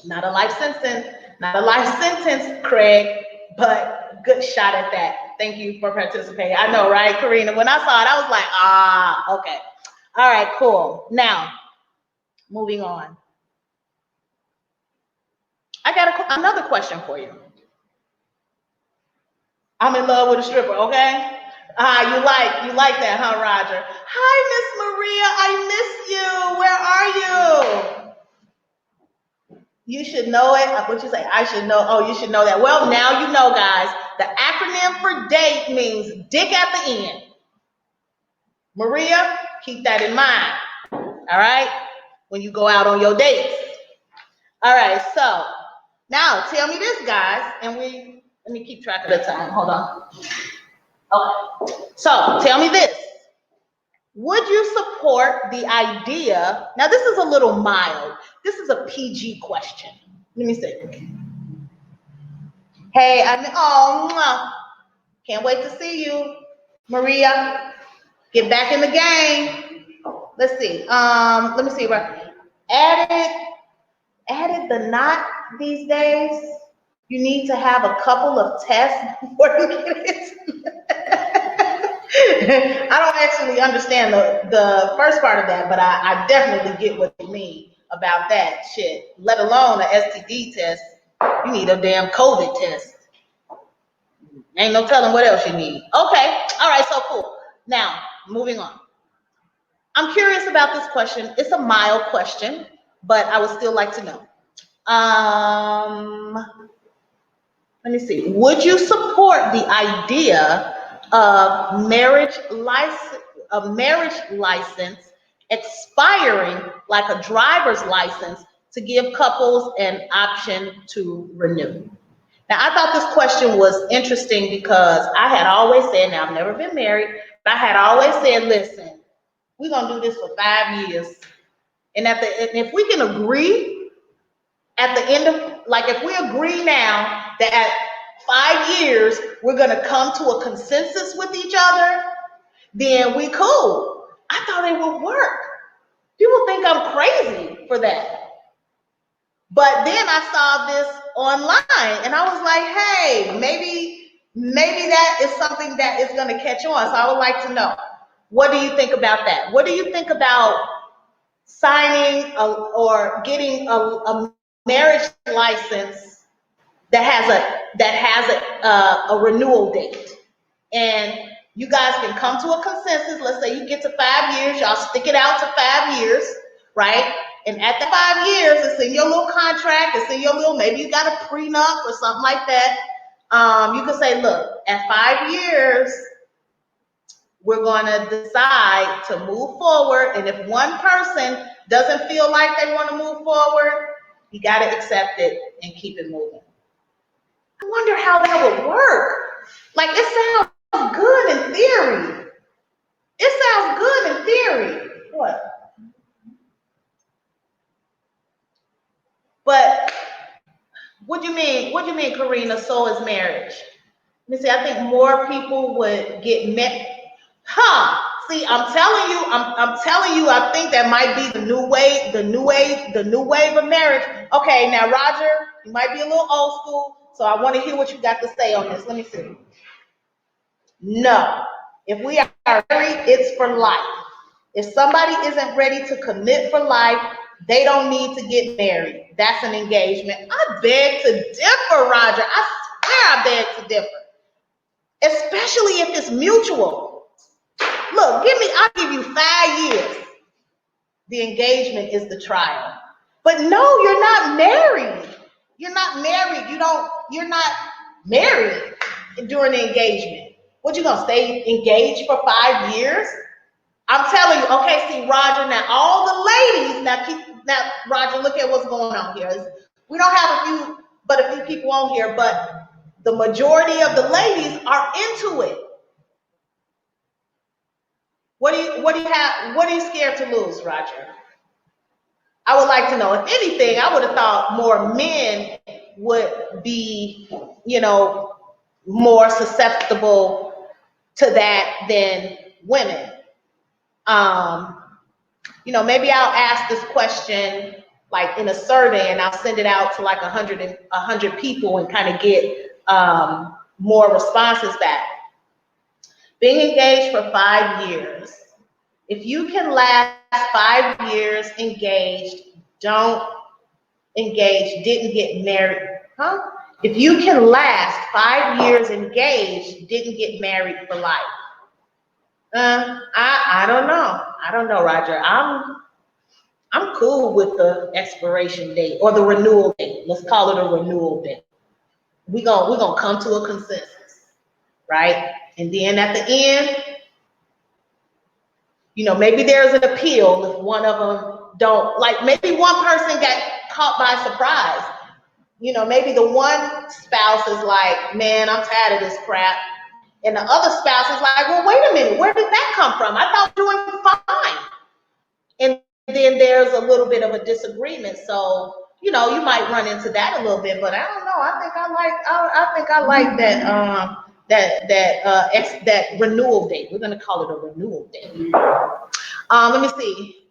Not a life sentence. Not a life sentence, Craig, but good shot at that. Thank you for participating. I know, right, Karina? When I saw it, I was like, okay. All right, cool. Now, moving on. I got another question for you. I'm in love with a stripper, okay? You like that, huh, Roger? Hi, Miss Maria. I miss you. Where are you? You should know it. What you say? I should know. Oh, you should know that. Well, now you know, guys. The acronym for date means dick at the end. Maria, keep that in mind. All right? When you go out on your dates. All right, so now tell me this, guys, and let me keep track of the time. Hold on. Okay. So tell me this. Would you support the idea? Now, this is a little mild. This is a PG question. Let me see. Hey, can't wait to see you, Maria. Get back in the game. Let's see. Let me see. Added the not these days. You need to have a couple of tests before you get it. I don't actually understand the first part of that, but I definitely get what you mean. about that shit, let alone an STD test. You need a damn COVID test. Ain't no telling what else you need. Okay, all right, so cool. Now, moving on. I'm curious about this question. It's a mild question, but I would still like to know. Let me see. Would you support the idea of marriage license expiring like a driver's license to give couples an option to renew? Now, I thought this question was interesting because I had always said, now I've never been married, but I had always said, listen, we're gonna do this for 5 years. And if we can agree at the end of, like, if we agree now that at 5 years we're gonna come to a consensus with each other, then we cool. I thought it would work. People think I'm crazy for that. But then I saw this online and I was like, hey, maybe that is something that is gonna catch on. So I would like to know, what do you think about that? What do you think about signing or getting a marriage license that has a renewal date, and you guys can come to a consensus? Let's say you get to 5 years, y'all stick it out to 5 years, right? And at the 5 years, it's in your little contract, it's in your little, maybe you got a prenup or something like that. You can say, look, at 5 years, we're going to decide to move forward. And if one person doesn't feel like they want to move forward, you got to accept it and keep it moving. I wonder how that would work. Like, it sounds good in theory. It sounds good in theory. What? But what do you mean? What do you mean, Karina? So is marriage. Let me see. I think more people would get met. Huh? See, I'm telling you. I think that might be the new wave of marriage. Okay, now Roger, you might be a little old school, so I want to hear what you got to say on this. Let me see. No, if we are married, it's for life. If somebody isn't ready to commit for life, they don't need to get married. That's an engagement. I beg to differ, Roger. I swear I beg to differ. Especially if it's mutual. Look, I'll give you 5 years. The engagement is the trial. But no, you're not married. You're not married. You're not married during the engagement. What, you gonna stay engaged for 5 years? I'm telling you, okay, see, Roger, now all the ladies, now Roger, look at what's going on here. We don't have a few people on here, but the majority of the ladies are into it. What are you scared to lose, Roger? I would like to know. If anything, I would have thought more men would be, more susceptible to that than women. Maybe I'll ask this question like in a survey, and I'll send it out to like 100 people and kind of get more responses back. Being engaged for 5 years. If you can last 5 years engaged, don't engage, didn't get married, huh? If you can last 5 years engaged, didn't get married for life. I don't know. I don't know, Roger. I'm cool with the expiration date or the renewal date. Let's call it a renewal date. We're gonna come to a consensus, right? And then at the end, maybe there's an appeal if one of them don't, like maybe one person got caught by surprise. Maybe the one spouse is like, man, I'm tired of this crap. And the other spouse is like, well, wait a minute, where did that come from? I thought you were doing fine. And then there's a little bit of a disagreement. So, you might run into that a little bit, but I don't know. I think I like that renewal date. We're gonna call it a renewal date. Let me see.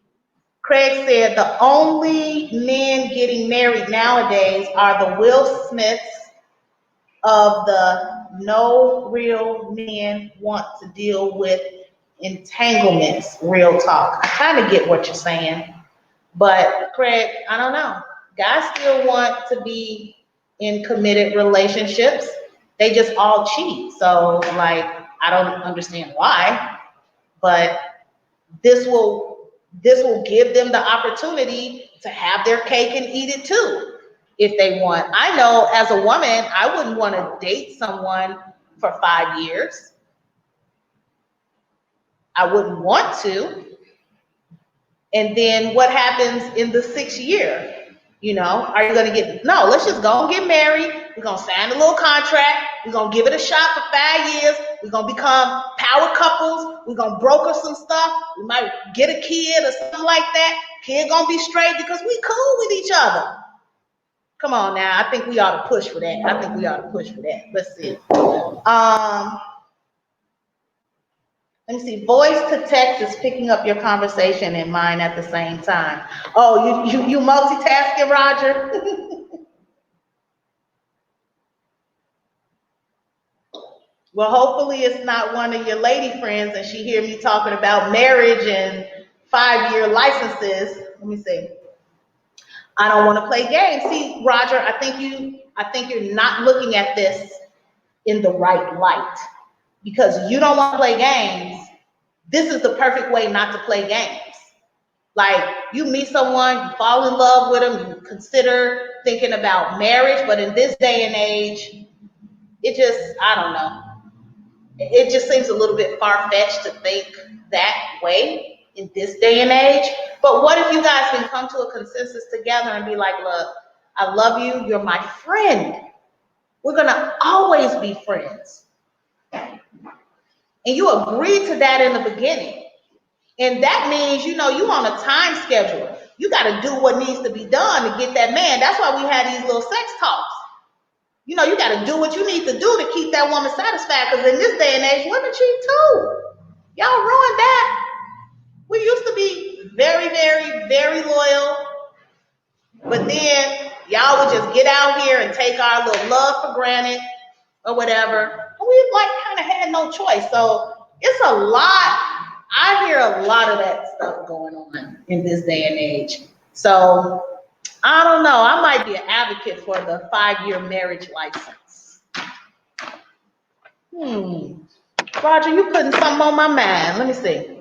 Craig said the only men getting married nowadays are the Will Smiths of the no real men want to deal with entanglements. Real talk. I kind of get what you're saying. But Craig, I don't know. Guys still want to be in committed relationships. They just all cheat. So like, I don't understand why, but this will this will give them the opportunity to have their cake and eat it too if they want. I know as a woman, I wouldn't want to date someone for 5 years. I wouldn't want to. And then what happens in the 6th year? You know, are you going to get, no, let's just go and get married. We're going to sign a little contract. We're going to give it a shot for 5 years. We're going to become power couples. We're going to broker some stuff. We might get a kid or something like that. Kid going to be straight because we cool with each other. Come on now. I think we ought to push for that. I think we ought to push for that. Let's see. Let me see. Voice to text is picking up your conversation and mine at the same time. Oh, you multitasking, Roger? Well, hopefully it's not one of your lady friends and she hear me talking about marriage and 5-year licenses. Let me see. I don't want to play games. See, Roger, I think you're not looking at this in the right light because you don't want to play games. This is the perfect way not to play games. Like you meet someone, you fall in love with them, you consider thinking about marriage, but in this day and age, it just, I don't know. It just seems a little bit far-fetched to think that way in this day and age. But what if you guys can come to a consensus together and be like, look, I love you, you're my friend. We're gonna always be friends. And you agreed to that in the beginning. And that means, you know, you on a time schedule. You got to do what needs to be done to get that man. That's why we had these little sex talks. You know, you got to do what you need to do to keep that woman satisfied. Because in this day and age, women cheat too. Y'all ruined that. We used to be very, very, very loyal. But then y'all would just get out here and take our little love for granted or whatever. And we like kind of had no choice. So it's a lot. I hear a lot of that stuff going on in this day and age. So I don't know. I might be an advocate for the 5-year marriage license. Roger, you putting something on my mind. Let me see.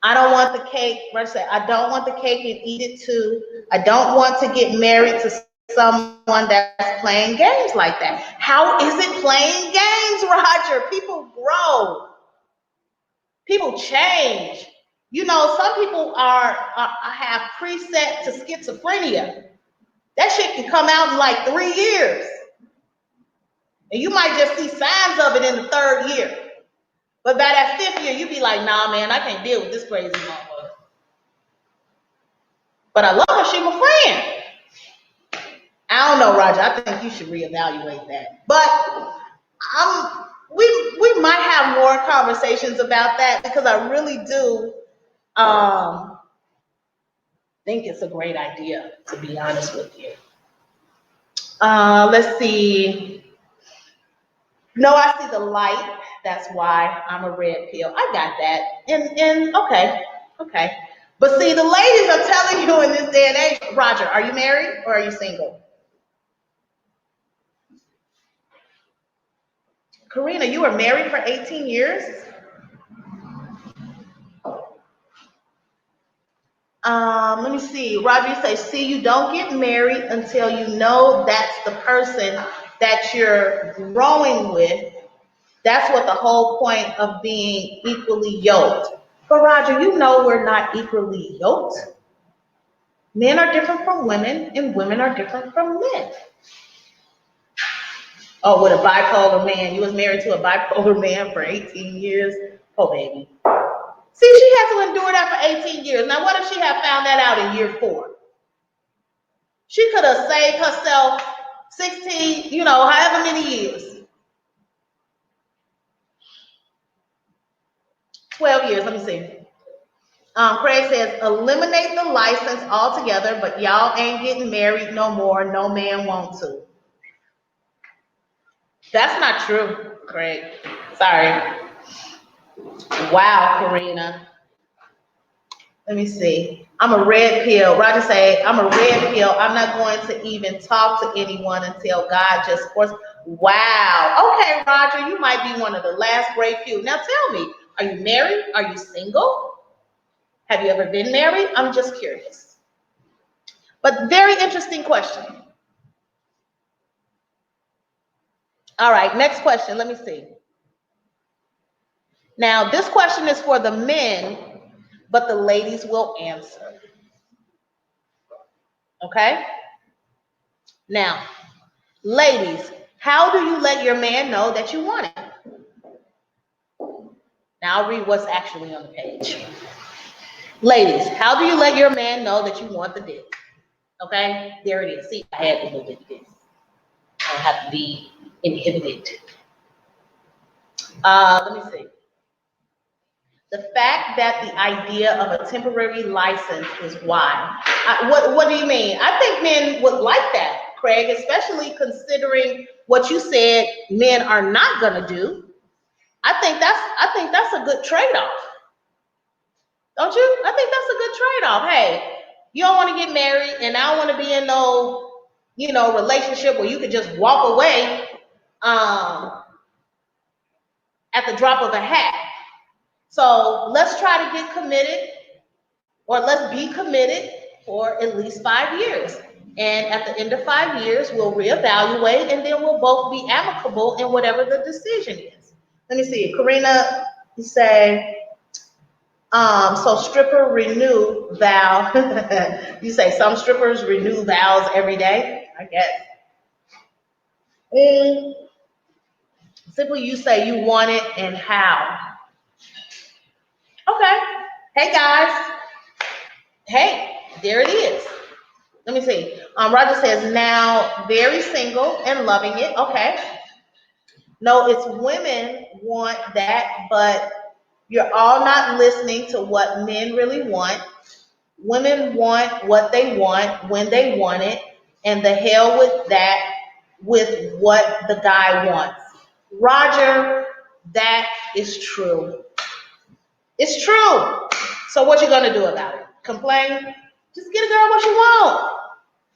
I don't want the cake. Roger said, I don't want the cake and eat it too. I don't want to get married to someone that's playing games like that. How is it playing games, Roger? People grow. People change. You know, some people have preset to schizophrenia. That shit can come out in like 3 years. And you might just see signs of it in the 3rd year. But by that 5th year, you be like, nah, man, I can't deal with this crazy motherfucker. But I love her, she my friend. I don't know, Roger. I think you should reevaluate that. But we might have more conversations about that because I really do think it's a great idea, to be honest with you. Let's see. No, I see the light. That's why I'm a red pill. I got that. And okay. But see, the ladies are telling you in this day and age, Roger, are you married or are you single? Karina, you were married for 18 years? Let me see. Roger, you say, see, you don't get married until you know that's the person that you're growing with. That's what the whole point of being equally yoked. But Roger, you know we're not equally yoked. Men are different from women, and women are different from men. Oh, with a bipolar man. You was married to a bipolar man for 18 years? Oh, baby. See, she had to endure that for 18 years. Now, what if she had found that out in year 4? She could have saved herself 16, however many years. 12 years, let me see. Craig says, eliminate the license altogether, but y'all ain't getting married no more. No man wants to. That's not true, Craig. Sorry. Wow, Karina. Let me see. I'm a red pill. Roger say, I'm a red pill. I'm not going to even talk to anyone until God just forces. Wow. Okay, Roger, you might be one of the last brave few. Now tell me, are you married? Are you single? Have you ever been married? I'm just curious. But very interesting question. All right, next question. Let me see. Now, this question is for the men, but the ladies will answer. Okay? Now, ladies, how do you let your man know that you want it? Now, I'll read what's actually on the page. Ladies, how do you let your man know that you want the dick? Okay? There it is. See, I had to look at this. I don't have to be inhibited. Let me see. The fact that the idea of a temporary license is why. What do you mean? I think men would like that, Craig, especially considering what you said men are not gonna do. I think that's a good trade-off. Don't you? I think that's a good trade-off. Hey, you don't want to get married, and I don't want to be in no, relationship where you could just walk away um, at the drop of a hat. So let's try to get committed, or let's be committed for at least 5 years. And at the end of 5 years, we'll reevaluate, and then we'll both be amicable in whatever the decision is. Let me see, Karina, you say, so stripper renew vow. You say some strippers renew vows every day, I guess. Mm, Simply you say you want it and how. Okay. Hey guys. Hey, there it is. Let me see. Roger says now very single and loving it. Okay. No, it's women want that, but you're all not listening to what men really want. Women want what they want when they want it, and the hell with that, with what the guy wants. Roger, that is true. It's true. So what you gonna do about it? Complain? Just get a girl what you want.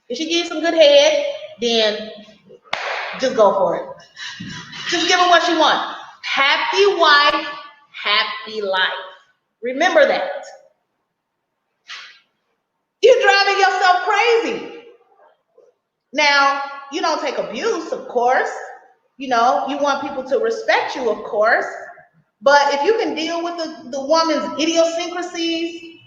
If she gives you some good head, then just go for it. Just give her what she wants. Happy wife, happy life. Remember that. You're driving yourself crazy. Now, you don't take abuse, of course. You want people to respect you, of course. But if you can deal with the woman's idiosyncrasies,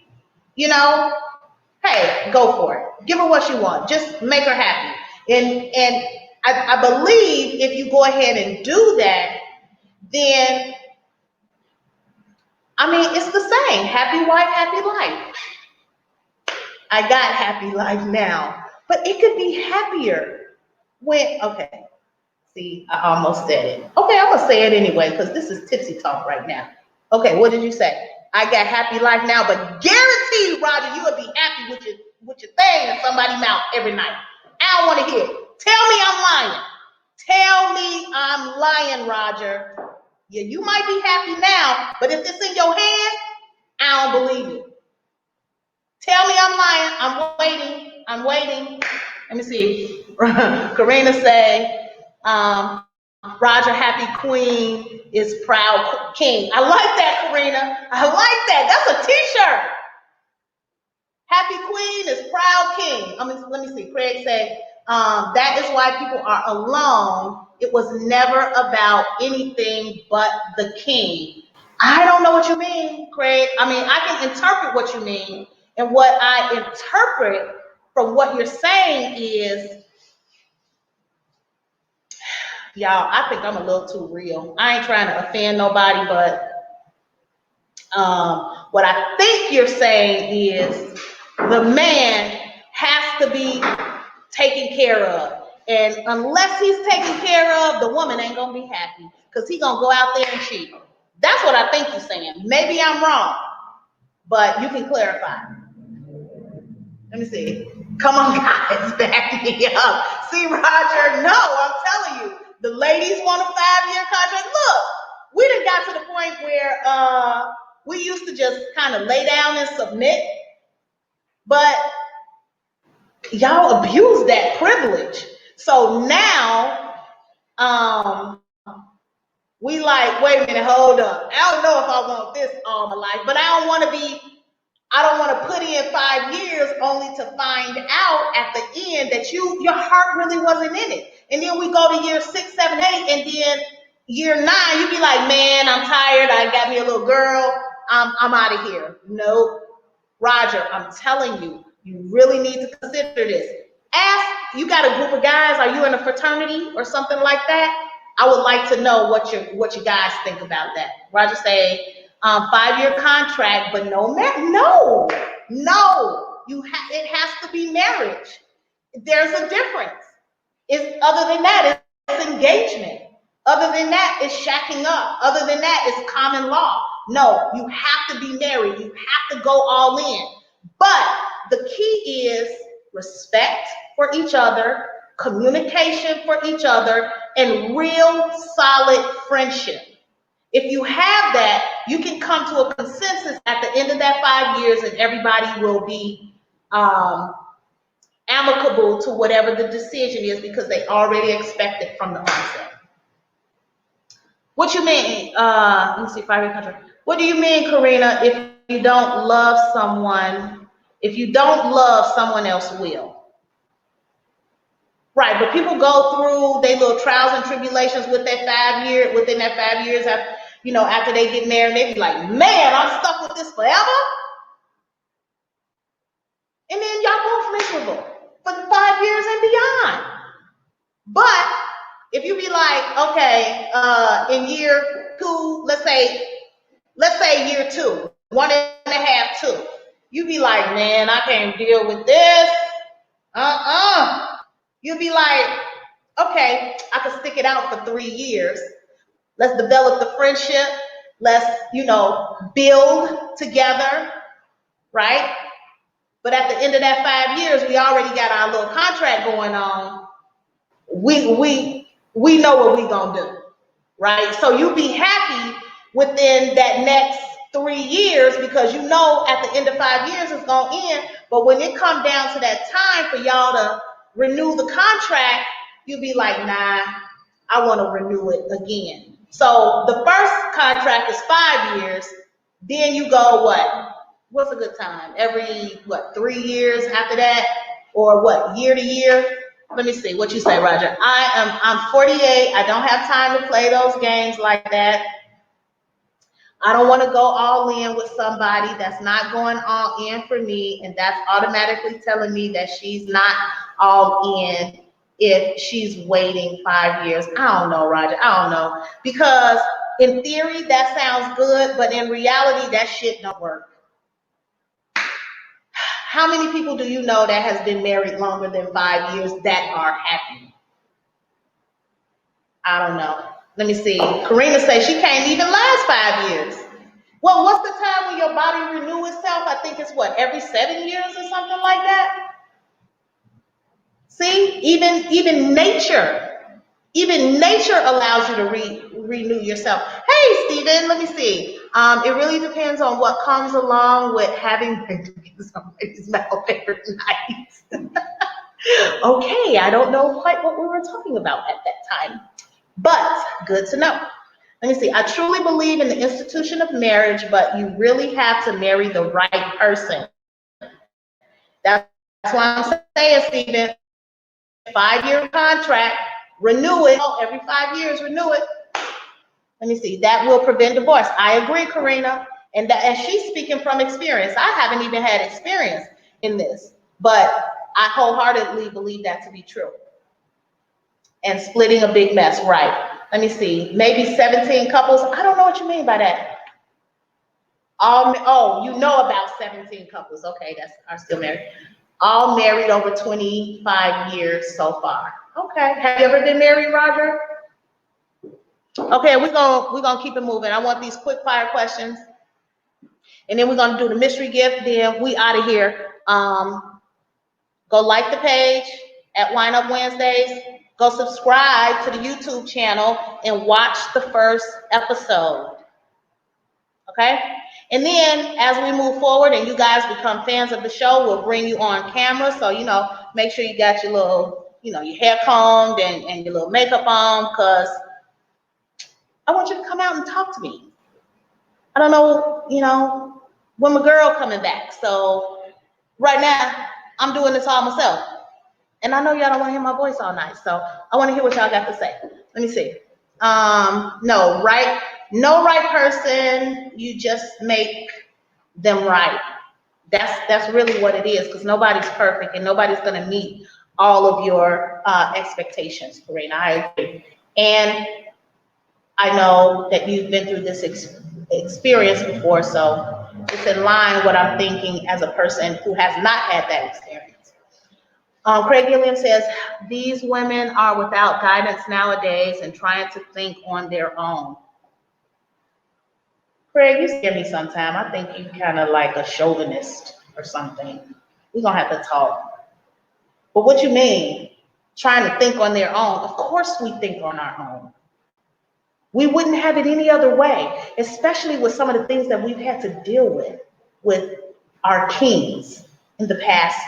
hey, go for it. Give her what she wants. Just make her happy. And I believe if you go ahead and do that, then it's the same. Happy wife, happy life. I got happy life now. But it could be happier okay. See, I almost said it. Okay, I'm gonna say it anyway, because this is tipsy talk right now. Okay, what did you say? I got happy life now, but guaranteed, Roger, you will be happy with your thing in somebody's mouth every night. I don't want to hear it. Tell me I'm lying. Tell me I'm lying, Roger. Yeah, you might be happy now, but if it's in your head, I don't believe it. Tell me I'm lying. I'm waiting. I'm waiting. Let me see. Karina say, Roger, happy queen is proud king. I like that, Karina. I like that. That's a t-shirt. Happy queen is proud king. Let me see. Craig said, that is why people are alone. It was never about anything but the king. I don't know what you mean, Craig. I can interpret what you mean. And what I interpret from what you're saying is, y'all, I think I'm a little too real. I ain't trying to offend nobody, but what I think you're saying is the man has to be taken care of. And unless he's taken care of, the woman ain't going to be happy because he's going to go out there and cheat. That's what I think you're saying. Maybe I'm wrong, but you can clarify. Let me see. Come on, guys, back me up. See, Roger, no, I'm telling you, the ladies want a 5-year contract. Look, we done got to the point where we used to just kind of lay down and submit. But y'all abuse that privilege. So now, we like, wait a minute, hold up. I don't know if I want this all my life, but I don't want to put in 5 years only to find out at the end that your heart really wasn't in it. And then we go to year 6, 7, 8, and then year 9, you be like, man, I'm tired. I got me a little girl. I'm out of here. Nope. Roger, I'm telling you, you really need to consider this. Ask, you got a group of guys, are you in a fraternity or something like that? I would like to know what you guys think about that. Roger say, 5-year contract, but no, it has to be marriage. There's a difference. Other than that, it's engagement. Other than that, it's shacking up. Other than that, it's common law. No, you have to be married. You have to go all in. But the key is respect for each other, communication for each other, and real solid friendship. If you have that, you can come to a consensus at the end of that 5 years, and everybody will be amicable to whatever the decision is because they already expect it from the onset. What you mean? Let me see, 5-year contract. What do you mean, Karina? If you don't love someone, else will. Right, but people go through their little trials and tribulations within that 5 years after they get married, they be like, man, I'm stuck with this forever. And then y'all both miserable for the 5 years and beyond. But if you be like, okay, in year 2, let's say year 2, 1.5, 2, you be like, man, I can't deal with this. You'll be like, okay, I can stick it out for 3 years. Let's develop the friendship. Let's, build together, right? But at the end of that 5 years, we already got our little contract going on. We know what we gonna do, right? So you be happy within that next 3 years because you know at the end of 5 years it's gonna end. But when it come down to that time for y'all to renew the contract, you be like, nah, I want to renew it again. So the first contract is 5 years. Then you go what? What's a good time? Every 3 years after that, or what? Year to year. Let me see what you say, Roger. I'm 48. I don't have time to play those games like that. I don't want to go all in with somebody that's not going all in for me, and that's automatically telling me that she's not all in if she's waiting 5 years. I don't know, Roger. I don't know. Because in theory, that sounds good, but in reality, that shit don't work. How many people do you know that has been married longer than 5 years that are happy? I don't know. Let me see. Karina says she can't even last 5 years. Well, what's the time when your body renew itself? I think it's every 7 years or something like that. See, even nature allows you to renew yourself. Hey, Stephen, let me see. It really depends on what comes along with having somebody's mouth every night. Okay, I don't know quite what we were talking about at that time, but good to know. Let me see. I truly believe in the institution of marriage, but you really have to marry the right person. That's why I'm saying, Stephen, 5-year contract, renew it. Every 5 years, renew it. Let me see. That will prevent divorce. I agree, Karina. And she's speaking from experience. I haven't even had experience in this, but I wholeheartedly believe that to be true. And splitting a big mess, right? Let me see. Maybe 17 couples. I don't know what you mean by that. You know about 17 couples. Okay, that are still married. All married over 25 years so far. Okay. Have you ever been married, Roger? Okay, we're gonna keep it moving. I want these quick fire questions. And then we're gonna do the mystery gift. Then we out of here. Go like the page at WineUp Wednesdays. Go subscribe to the YouTube channel and watch the first episode. Okay? And then as we move forward and you guys become fans of the show, we'll bring you on camera. So, make sure you got your little, your hair combed and your little makeup on, because I want you to come out and talk to me. I don't know, when my girl coming back. So right now, I'm doing this all myself. And I know y'all don't want to hear my voice all night. So I want to hear what y'all got to say. Let me see. No right person. You just make them right. That's really what it is, because nobody's perfect and nobody's going to meet all of your expectations, Karina. I agree. And I know that you've been through this experience before, so it's in line what I'm thinking as a person who has not had that experience. Craig Gilliam says, these women are without guidance nowadays and trying to think on their own. Craig, you scare me sometime. I think you kind of like a chauvinist or something. We're going to have to talk. But what you mean, trying to think on their own? Of course we think on our own. We wouldn't have it any other way, especially with some of the things that we've had to deal with our kings in the past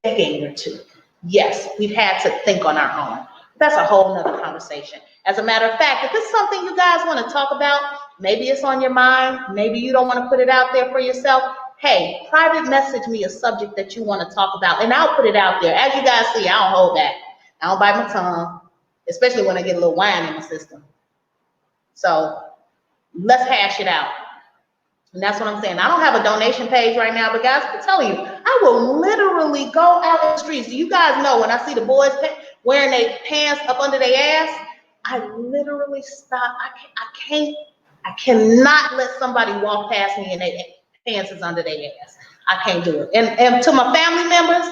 decade or two. Yes, we've had to think on our own. That's a whole nother conversation. As a matter of fact, if it's something you guys want to talk about, maybe it's on your mind, maybe you don't want to put it out there for yourself, hey, private message me a subject that you want to talk about, and I'll put it out there. As you guys see, I don't hold back. I don't bite my tongue, especially when I get a little wine in my system. So let's hash it out. And that's what I'm saying. I don't have a donation page right now, but guys, I'm telling you, I will literally go out in the streets. Do you guys know when I see the boys wearing their pants up under their ass, I literally stop. I cannot let somebody walk past me and their pants is under their ass. I can't do it. And to my family members,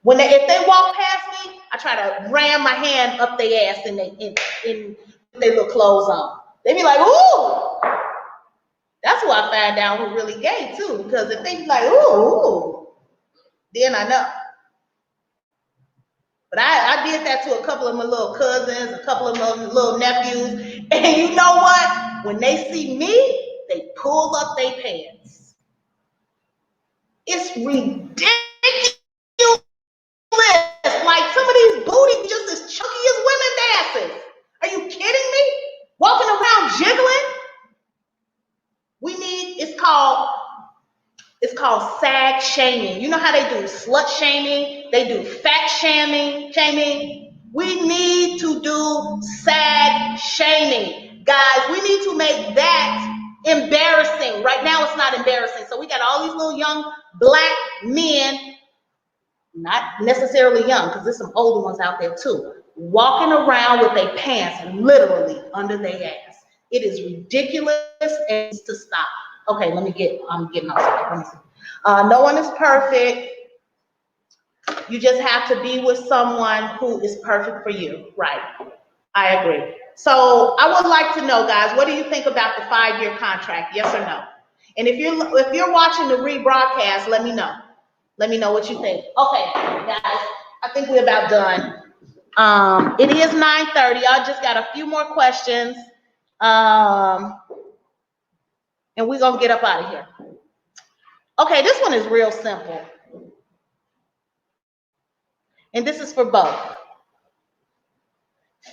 if they walk past me, I try to ram my hand up their ass in their little clothes on. They be like, ooh. That's who I find out who really gay too, because if they be like, ooh, then I know. But I did that to a couple of my little cousins, a couple of my little nephews, and you know what? When they see me, they pull up their pants. It's ridiculous. Like some of these booties just as chunky as women's asses. Are you kidding me? Walking around jiggling? It's called sag shaming. You know how they do slut shaming? They do fat shaming. We need to do sag shaming. Guys, we need to make that embarrassing. Right now it's not embarrassing. So we got all these little young black men, not necessarily young, because there's some older ones out there too, walking around with their pants literally under their ass. It is ridiculous and needs to stop. Okay, I'm getting off topic. Let me see. No one is perfect. You just have to be with someone who is perfect for you. Right. I agree. So I would like to know, guys, what do you think about the 5-year contract? Yes or no? And if you're watching the rebroadcast, let me know. Let me know what you think. Okay, guys, I think we're about done. It is 9:30. I just got a few more questions. And we're gonna get up out of here. Okay, this one is real simple. And this is for both.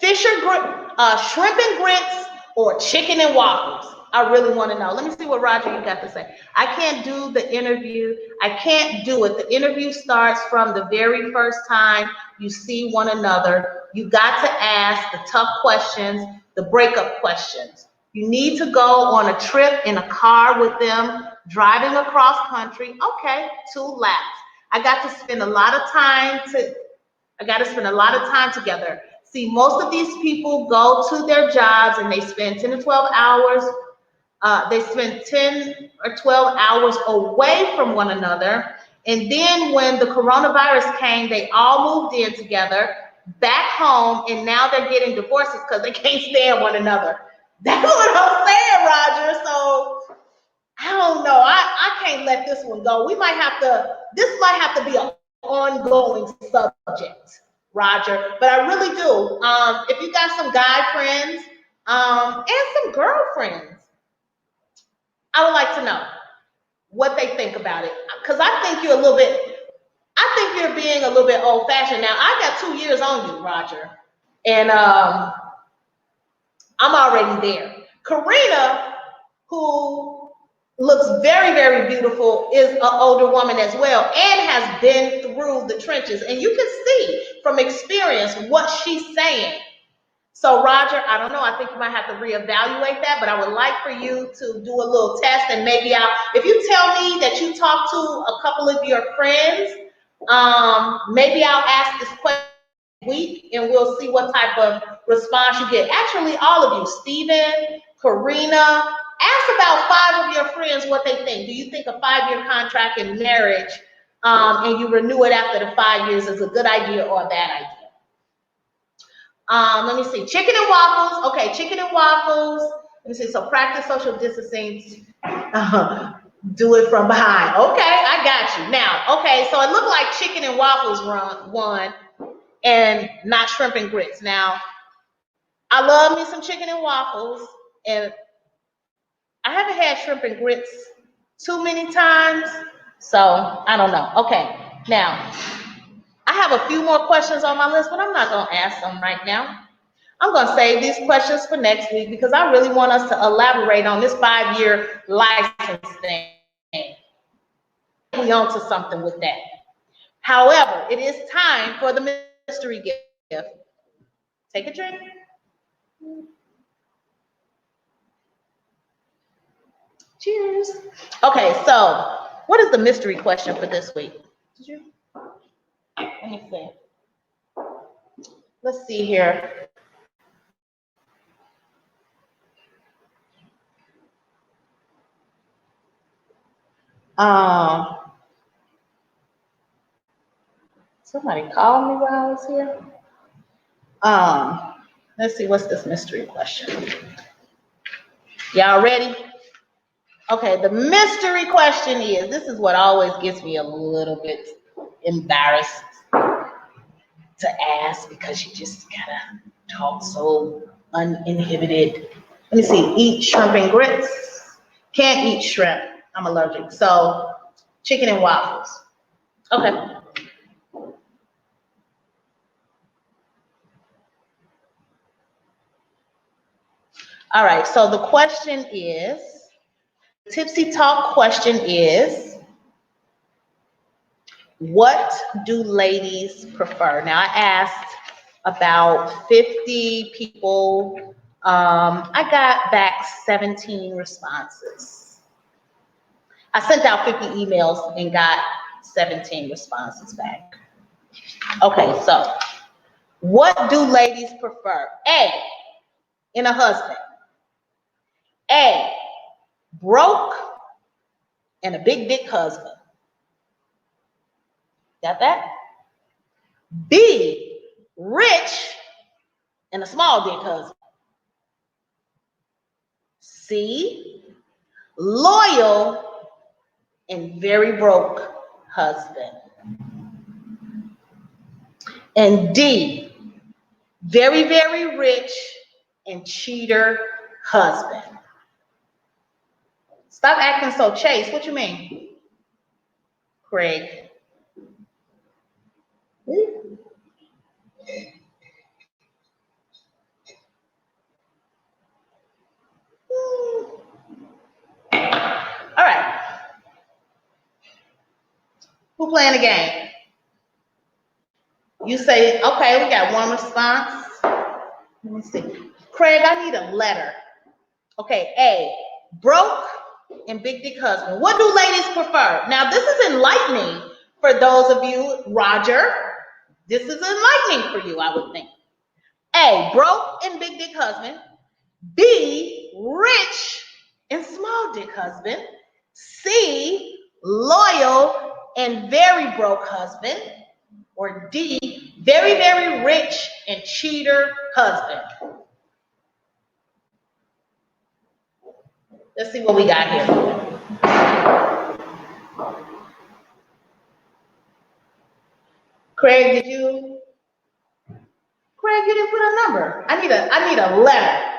Shrimp and grits or chicken and waffles? I really want to know. Let me see what Roger you got to say. I can't do the interview. I can't do it. The interview starts from the very first time you see one another. You got to ask the tough questions, the breakup questions. You need to go on a trip in a car with them, driving across country. Okay, 2 laps. I got to spend a lot of time together. See, most of these people go to their jobs and they spend 10 to 12 hours. They spend 10 or 12 hours away from one another. And then when the coronavirus came, they all moved in together back home, and now they're getting divorces because they can't stand one another. That's what I'm saying, Roger. So I don't know. I can't let this one go. This might have to be an ongoing subject, Roger. But I really do. If you got some guy friends and some girlfriends, I would like to know. what they think about it. Because I think you're being a little bit old fashioned. Now, I got 2 years on you, Roger. And I'm already there. Karina, who looks very, very beautiful, is an older woman as well and has been through the trenches. And you can see from experience what she's saying. So, Roger, I don't know. I think you might have to reevaluate that, but I would like for you to do a little test, and maybe if you tell me that you talked to a couple of your friends, maybe I'll ask this question week and we'll see what type of response you get. Actually, all of you, Stephen, Karina, ask about 5 of your friends what they think. Do you think a 5-year contract in marriage and you renew it after the 5 years is a good idea or a bad idea? Let me see. Chicken and waffles. Okay, chicken and waffles. Let me see. So practice social distancing. Do it from behind. Okay, I got you. Now, okay, so it looked like chicken and waffles won and not shrimp and grits. Now, I love me some chicken and waffles, and I haven't had shrimp and grits too many times, so I don't know. Okay, now, I have a few more questions on my list, but I'm not going to ask them right now. I'm going to save these questions for next week because I really want us to elaborate on this 5-year license thing. We on to something with that. However, it is time for the mystery gift. Take a drink. Cheers. Okay, so what is the mystery question for this week? Let me see. Let's see here. Somebody called me while I was here. Let's see, what's this mystery question? Y'all ready? Okay, the mystery question is, this is what always gets me a little bit embarrassed to ask because you just gotta talk so uninhibited. Let me see, eat shrimp and grits. Can't eat shrimp, I'm allergic. So chicken and waffles. Okay. All right, so the question is, Tipsy Talk question is, what do ladies prefer? Now, I asked about 50 people. I got back 17 responses. I sent out 50 emails and got 17 responses back. Okay, so what do ladies prefer? A, in a husband. A, broke and a big dick husband. Got that? B, rich and a small dick husband. C, loyal and very broke husband. And D, very, very rich and cheater husband. Stop acting so chaste. What you mean? Craig. All right. Who playing the game? You say, okay, we got one response. Let me see. Craig, I need a letter. Okay, A, broke and big dick husband. What do ladies prefer? Now, this is enlightening for those of you, Roger. This is enlightening for you, I would think. A, broke and big dick husband. B, rich and small dick husband. C, loyal and very broke husband. Or D, very, very rich and cheater husband. Let's see what we got here. Craig, you didn't put a number. I need a letter.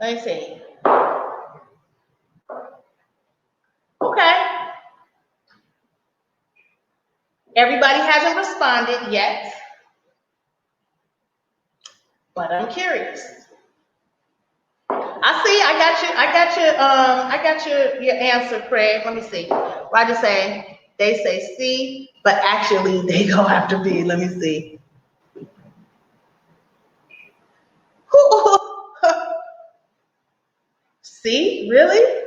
Let me see. Okay. Everybody hasn't responded yet, but I'm curious. I see. I got your answer, Craig. Let me see. Roger say they say C, but actually they go after B. Let me see. C, really?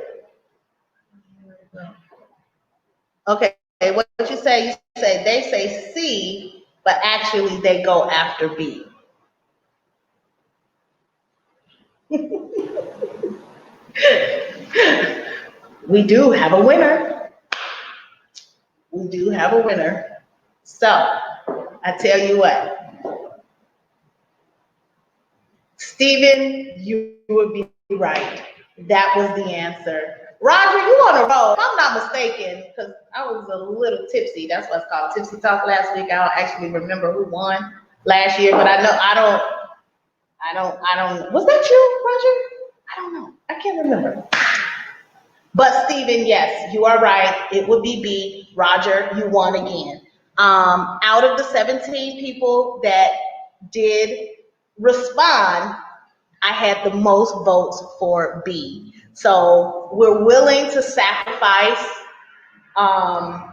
Okay. What you say? You say they say C, but actually they go after B. We do have a winner. We do have a winner. So I tell you what, Stephen, you would be right. That was the answer. Roger, you on a roll. If I'm not mistaken, because I was a little tipsy. That's what's called tipsy talk last week. I don't actually remember who won last year, but I know I don't. Was that you, Roger? I don't know. I can't remember. But Stephen, yes, you are right. It would be B. Roger, you won again. Out of the 17 people that did respond, I had the most votes for B. So we're willing to sacrifice. I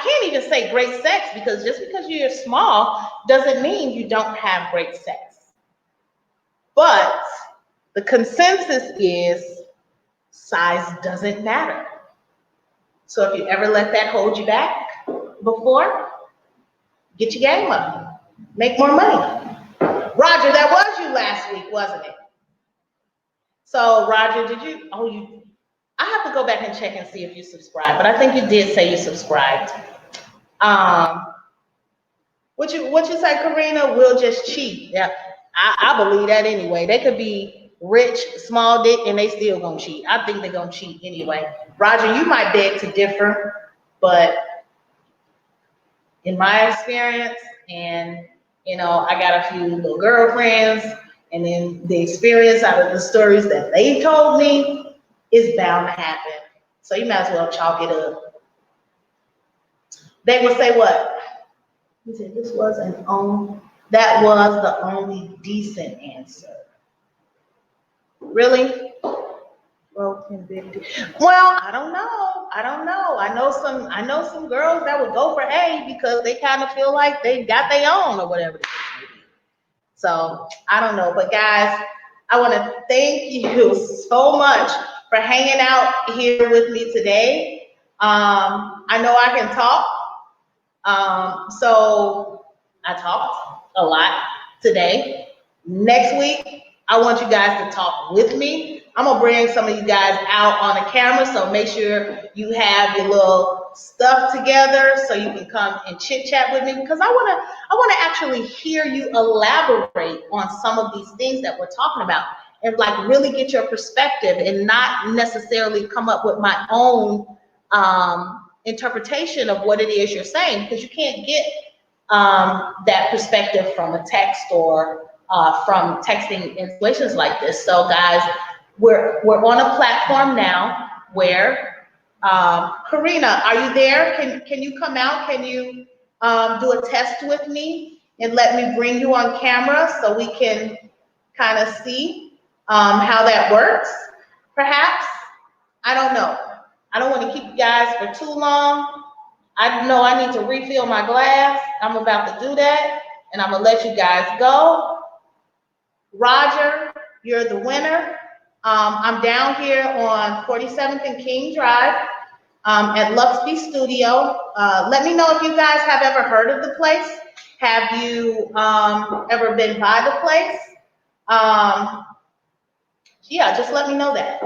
can't even say great sex, because just because you're small doesn't mean you don't have great sex. But the consensus is size doesn't matter. So if you ever let that hold you back before, get your game up. Make more money. Roger, that was you last week, wasn't it? So Roger, did you, I have to go back and check and see if you subscribed, but I think you did say you subscribed. Um, what you say, Karina? We'll just cheat. Yeah, I believe that anyway. They could be rich, small dick, and they still gonna cheat. I think they're gonna cheat anyway. Roger, you might beg to differ, but in my experience, and I got a few little girlfriends, and then the experience out of the stories that they told me is bound to happen. So you might as well chalk it up. They will say what? He said this was that was the only decent answer. Really? Broken big. Well, I don't know. I know some girls that would go for A because they kind of feel like they got their own or whatever. So I don't know. But guys, I want to thank you so much for hanging out here with me today. I know I can talk. So I talked a lot today. Next week, I want you guys to talk with me. I'm gonna bring some of you guys out on the camera, so make sure you have your little stuff together so you can come and chit chat with me, because I wanna actually hear you elaborate on some of these things that we're talking about, and like really get your perspective and not necessarily come up with my own interpretation of what it is you're saying, because you can't get that perspective from a text or from texting in situations like this. So guys, we're on a platform now where Karina, are you there? Can you come out? Can you do a test with me and let me bring you on camera so we can kind of see how that works? Perhaps. I don't know. I don't want to keep you guys for too long. I know I need to refill my glass. I'm about to do that, and I'm gonna let you guys go. Roger, you're the winner. I'm down here on 47th and King Drive at Luxby Studio. Let me know if you guys have ever heard of the place. Have you ever been by the place? Yeah, just let me know that.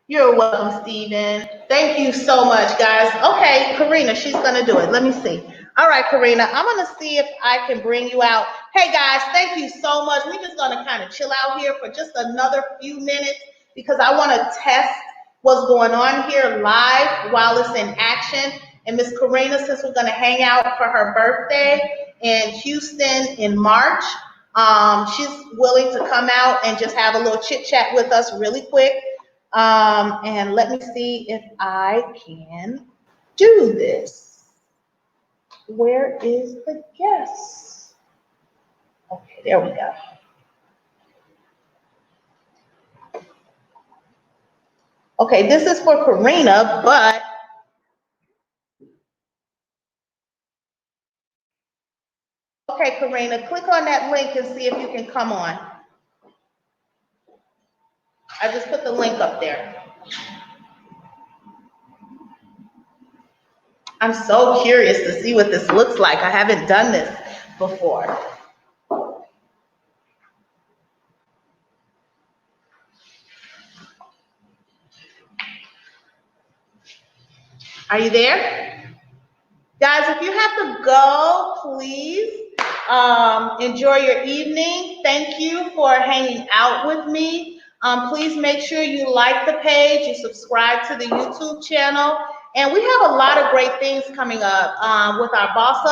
You're welcome, Stephen. Thank you so much, guys. Okay, Karina, she's gonna do it. Let me see. All right, Karina, I'm gonna see if I can bring you out. Hey guys, thank you so much. We're just gonna kind of chill out here for just another few minutes because I want to test what's going on here live while it's in action. And Miss Karina, since we're gonna hang out for her birthday in Houston in March, She's willing to come out and just have a little chit chat with us really quick. And let me see if I can do this. Where is the guest? Okay, there we go. Okay, this is for Karina, but okay, Karina, click on that link and see if you can come on. I just put the link up there. I'm so curious to see what this looks like. I haven't done this before. Are you there? Guys, if you have to go, please enjoy your evening. Thank you for hanging out with me. Please make sure you like the page, you subscribe to the YouTube channel, and we have a lot of great things coming up with our Boss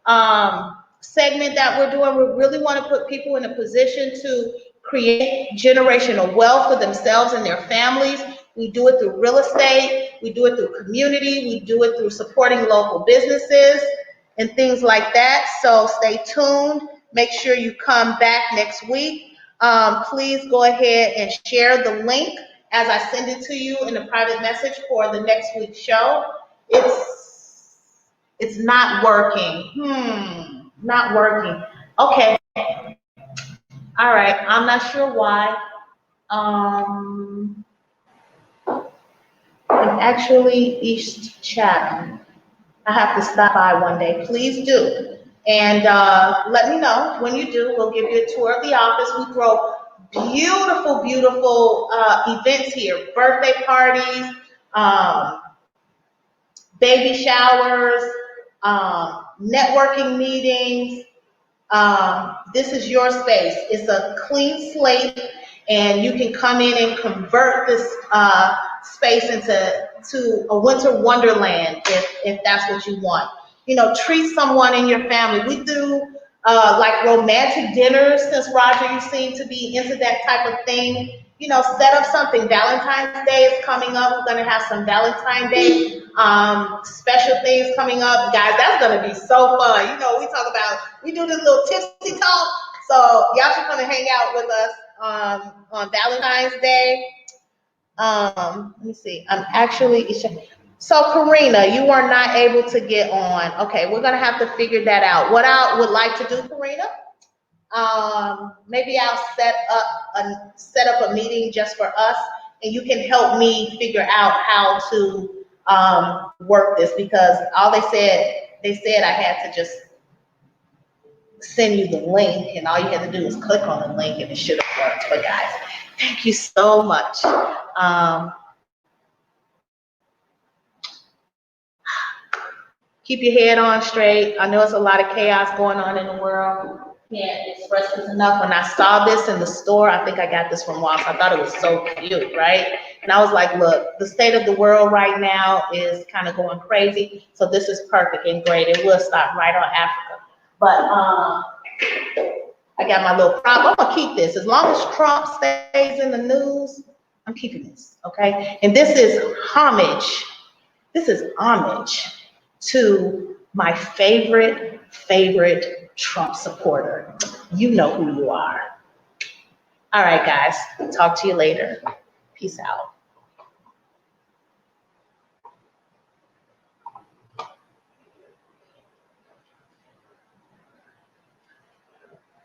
Up segment that we're doing. We really want to put people in a position to create generational wealth for themselves and their families. We do it through real estate, we do it through community, we do it through supporting local businesses and things like that. So stay tuned. Make sure you come back next week. Please go ahead and share the link as I send it to you in a private message for the next week's show. It's not working. Not working. Okay. All right. I'm not sure why. I'm actually East Chatham. I have to stop by one day. Please do. And let me know when you do. We'll give you a tour of the office. We throw beautiful, beautiful events here. Birthday parties, baby showers, networking meetings. This is your space. It's a clean slate, and you can come in and convert this space into a winter wonderland if that's what you want. You know, treat someone in your family. We do like romantic dinners, since Roger, you seem to be into that type of thing. You know, set up something. Valentine's Day is coming up. We're going to have some Valentine's Day special things coming up. Guys, that's going to be so fun. You know, we do this little tipsy talk. So y'all should come and hang out with us on Valentine's Day. Let me see. I'm actually, so Karina, you are not able to get on. Okay, we're going to have to figure that out. What I would like to do, Karina, maybe I'll set up a meeting just for us, and you can help me figure out how to work this, because all they said I had to just send you the link, and all you had to do was click on the link, and it should have worked. But guys, thank you so much. Keep your head on straight. I know it's a lot of chaos going on in the world. Can't express this enough. When I saw this in the store, I think I got this from Walmart. I thought it was so cute, right? And I was like, look, the state of the world right now is kind of going crazy. So this is perfect and great. It will stop right on Africa. But I got my little prop. I'm gonna keep this. As long as Trump stays in the news, I'm keeping this, okay? And this is homage. This is homage to my favorite Trump supporter. You know who you are. All right, guys. Talk to you later. Peace out.